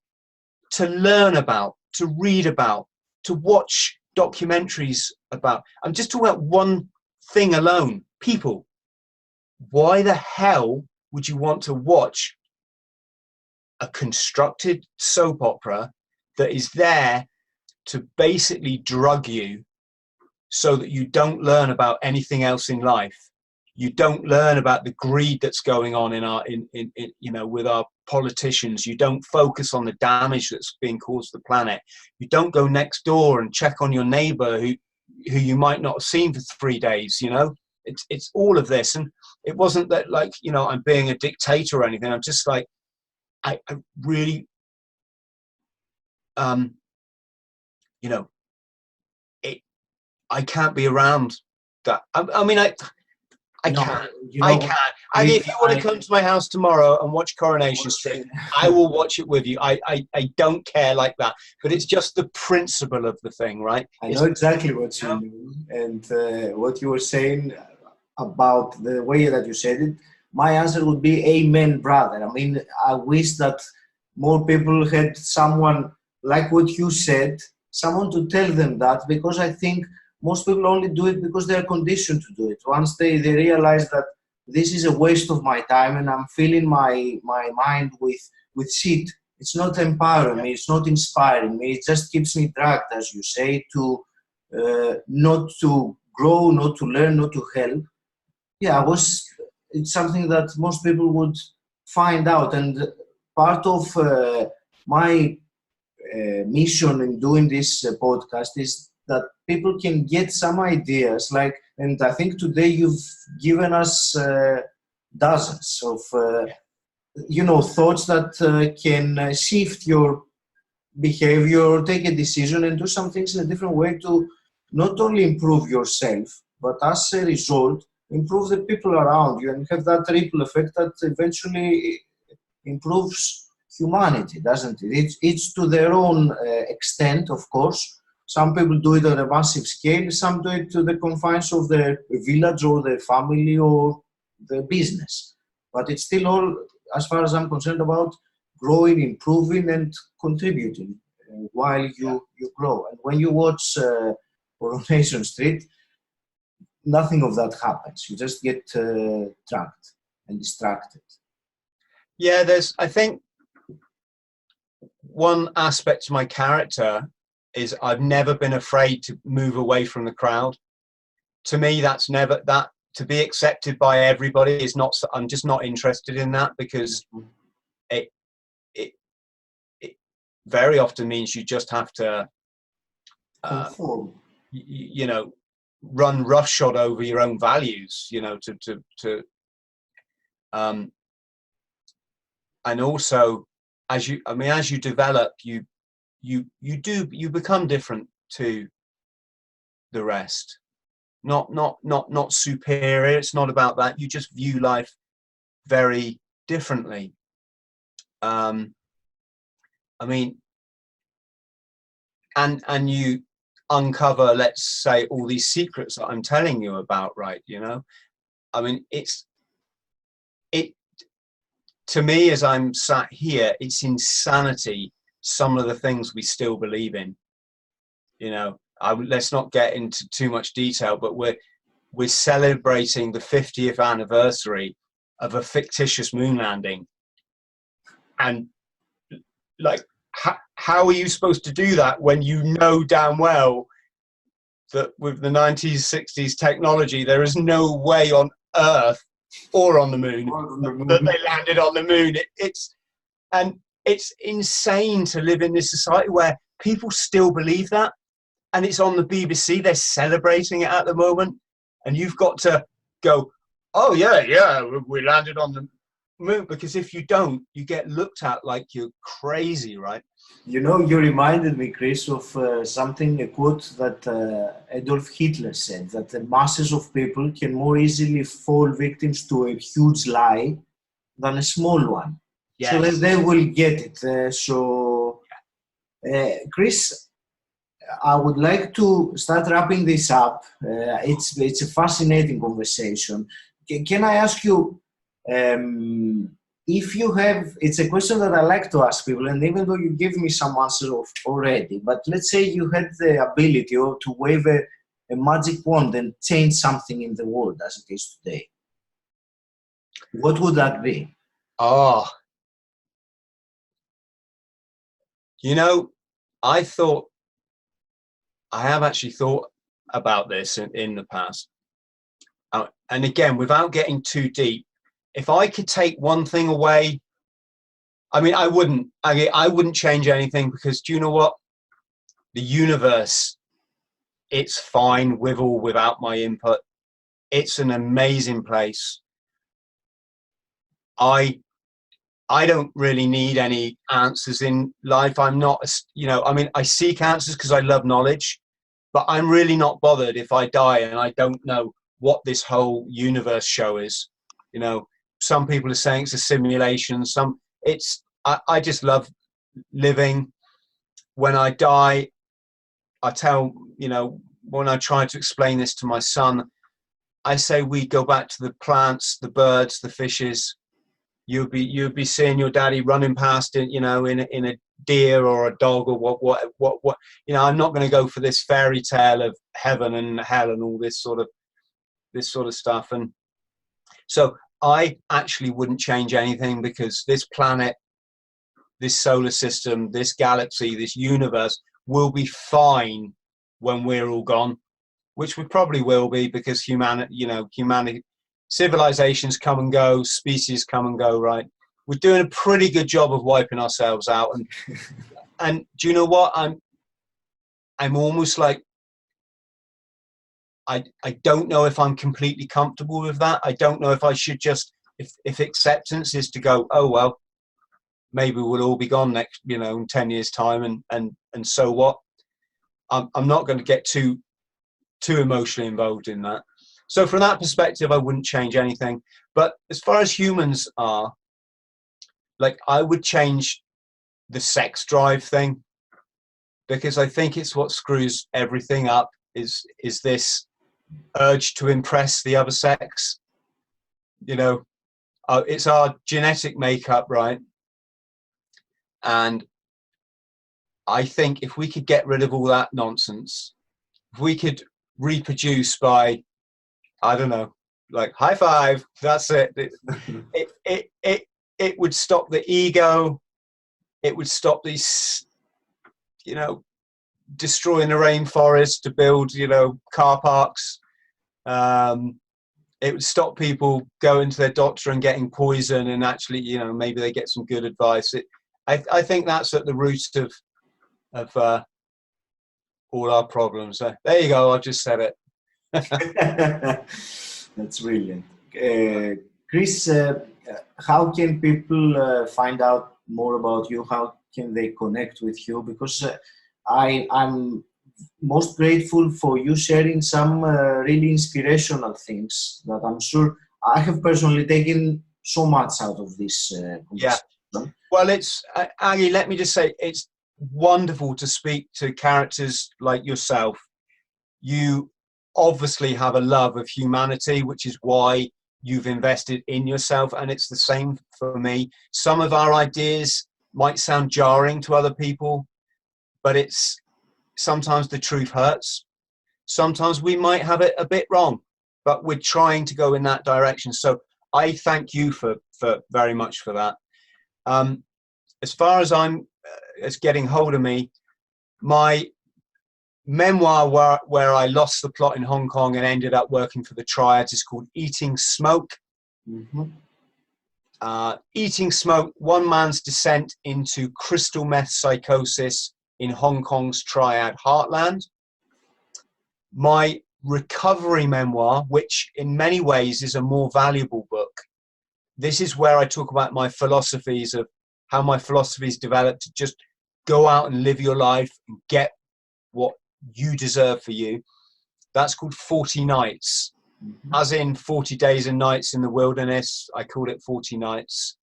To learn about, to read about, to watch documentaries about. I'm just talking about one thing alone, people. Why the hell would you want to watch a constructed soap opera that is there to basically drug you so that you don't learn about anything else in life? You don't learn about the greed that's going on in you know, with our politicians. You don't focus on the damage that's being caused to the planet. You don't go next door and check on your neighbor who you might not have seen for 3 days, you know. It's all of this. And it wasn't that, like, you know, I'm being a dictator or anything. I'm just like, I really, you know, I can't be around that. I mean, I can't. You know, I can't. If you want to come to my house tomorrow and watch Coronation Street, I will watch it with you. I don't care like that. But it's just the principle of the thing, right? I know exactly what you mean. And what you were saying about the way that you said it, my answer would be amen, brother. I mean, I wish that more people had someone like what you said, someone to tell them that, because I think most people only do it because they are conditioned to do it. Once they realize that this is a waste of my time and I'm filling my mind with shit, it's not empowering me, it's not inspiring me, it just keeps me dragged, as you say, to not to grow, not to learn, not to help. Yeah, it's something that most people would find out. And part of my mission in doing this podcast is that people can get some ideas, like, and I think today you've given us dozens of thoughts that can shift your behavior, take a decision, and do some things in a different way to not only improve yourself, but as a result, improve the people around you and have that ripple effect that eventually improves humanity, doesn't it? It's to their own extent, of course. Some people do it on a massive scale, some do it to the confines of their village or their family or their business. But it's still all, as far as I'm concerned, about growing, improving, and contributing while you grow. And when you watch Coronation Street, nothing of that happens. You just get trapped and distracted. Yeah, I think one aspect to my character is I've never been afraid to move away from the crowd. To me, that's never that to be accepted by everybody is not. I'm just not interested in that, because it very often means you just have to run roughshod over your own values, and also as you develop, you become different to the rest. Not superior. It's not about that. You just view life very differently. And you uncover, let's say, all these secrets that I'm telling you about, right? To me, as I'm sat here, it's insanity, some of the things we still believe in. Let's not get into too much detail, but we're celebrating the 50th anniversary of a fictitious moon landing. And like, how are you supposed to do that when you know damn well that with the 1960s technology, there is no way on Earth or on the moon that they landed on the moon? It's insane to live in this society where people still believe that, and it's on the BBC. They're celebrating it at the moment, and you've got to go, oh yeah, we landed on the moon, because if you don't, you get looked at like you're crazy, right? You reminded me, Chris, of a quote that Adolf Hitler said, that the masses of people can more easily fall victims to a huge lie than a small one. Yes. So that they will get it. Chris, I would like to start wrapping this up. It's a fascinating conversation. Can I ask you, if you have, it's a question that I like to ask people, and even though you give me some answers already, but let's say you had the ability to wave a magic wand and change something in the world as it is today, what would that be? I have actually thought about this in the past. And again, without getting too deep, if I could take one thing away, I wouldn't change anything, because do you know what? The universe, it's fine with or without my input. It's an amazing place. I don't really need any answers in life. I'm not, I seek answers because I love knowledge, but I'm really not bothered if I die and I don't know what this whole universe show is. Some people are saying it's a simulation. I just love living. When I die, when I try to explain this to my son, I say we go back to the plants, the birds, the fishes. You'd be seeing your daddy running past it, in a deer or a dog or what. I'm not going to go for this fairy tale of heaven and hell and all this sort of stuff. And so I actually wouldn't change anything, because this planet, this solar system, this galaxy, this universe will be fine when we're all gone, which we probably will be, because humanity, civilizations come and go, species come and go, right? We're doing a pretty good job of wiping ourselves out. And do you know what? I'm almost like, I don't know if I'm completely comfortable with that. I don't know if I should just, if acceptance is to go, oh, well, maybe we'll all be gone next, in 10 years time. And so what? I'm not going to get too emotionally involved in that. So from that perspective, I wouldn't change anything. But as far as humans are, like, I would change the sex drive thing, because I think it's what screws everything up, is this urge to impress the other sex. It's our genetic makeup, right? And I think if we could get rid of all that nonsense, if we could reproduce by, I don't know, like high five, that's it. It would stop the ego. It would stop these, destroying the rainforest to build, car parks. It would stop people going to their doctor and getting poison, and actually, maybe they get some good advice. I think that's at the root of all our problems. There you go. I've just said it. That's brilliant. Chris, how can people find out more about you? How can they connect with you? Because I'm most grateful for you sharing some really inspirational things that I'm sure I have personally taken so much out of this conversation. Yeah. Well, it's, Ali, let me just say, it's wonderful to speak to characters like yourself. You obviously have a love of humanity, which is why you've invested in yourself, and it's the same for me. Some of our ideas might sound jarring to other people, but it's sometimes the truth hurts. Sometimes we might have it a bit wrong, but we're trying to go in that direction. So I thank you for very much for that. As far as as getting hold of me, my memoir where I lost the plot in Hong Kong and ended up working for the Triad is called Eating Smoke. Mm-hmm. Eating Smoke, one man's descent into crystal meth psychosis in Hong Kong's Triad Heartland. My recovery memoir, which in many ways is a more valuable book. This is where I talk about my philosophies, of how my philosophies developed to just go out and live your life and get what you deserve for you. That's called 40 Nights, as in 40 days and nights in the wilderness. I called it 40 Nights.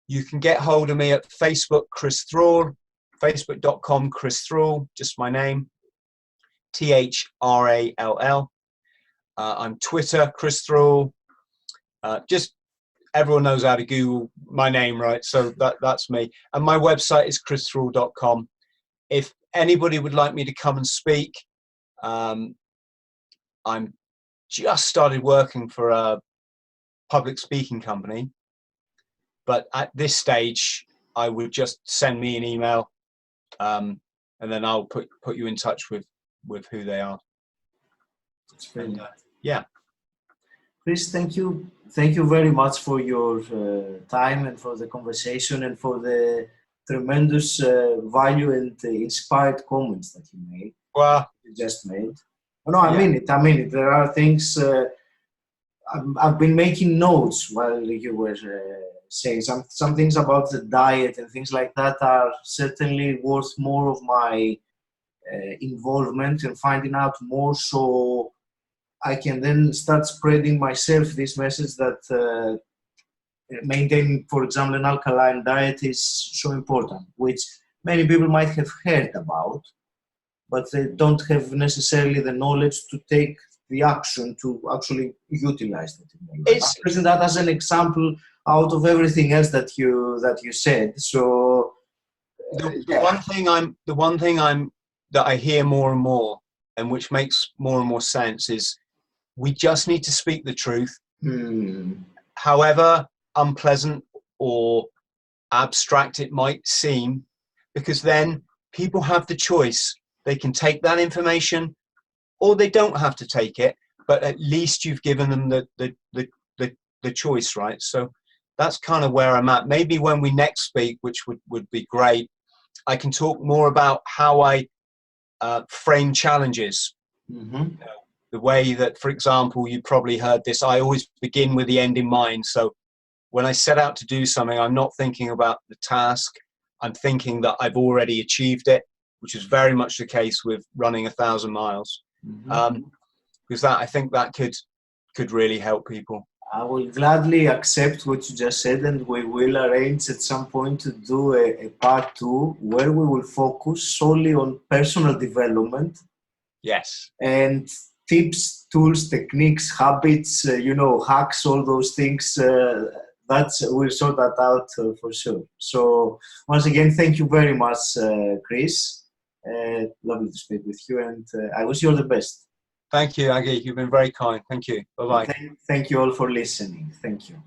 You can get hold of me at Facebook, Chris Thrall, facebook.com, Chris Thrall, just my name, Thrall. I'm Twitter, Chris Thrall. Just everyone knows how to Google my name, right? So that's me. And my website is christhrall.com. If anybody would like me to come and speak, I'm just started working for a public speaking company, but at this stage I would just send me an email, and then I'll put you in touch with who they are. That's brilliant. Yeah. Chris, thank you very much for your time and for the conversation and for the tremendous value and inspired comments that you made. Well, you just made. Oh, no, I mean it. There are things I've been making notes while you were saying some things about the diet and things like that are certainly worth more of my involvement and finding out more, so I can then start spreading myself this message that maintaining, for example, an alkaline diet is so important, which many people might have heard about, but they don't have necessarily the knowledge to take the action to actually utilize it. I'm using that as an example out of everything else that you said. So the one thing that I hear more and more, and which makes more and more sense, is we just need to speak the truth, however unpleasant or abstract it might seem, because then people have the choice. they can take that information, or they don't have to take it, but at least you've given them the choice, right? So that's kind of where I'm at. Maybe when we next speak, which would be great, I can talk more about how I frame challenges. Mm-hmm. The way that, for example, you probably heard this, I always begin with the end in mind. So when I set out to do something, I'm not thinking about the task. I'm thinking that I've already achieved it, which is very much the case with running 1,000 miles. Mm-hmm. Because I think that could really help people. I will gladly accept what you just said, and we will arrange at some point to do a part 2 where we will focus solely on personal development. Yes. And tips, tools, techniques, habits, hacks, all those things. We'll sort that out for sure. So once again, thank you very much, Chris. Lovely to speak with you, and I wish you all the best. Thank you, Aggie. You've been very kind. Thank you. Bye-bye. Thank you all for listening. Thank you.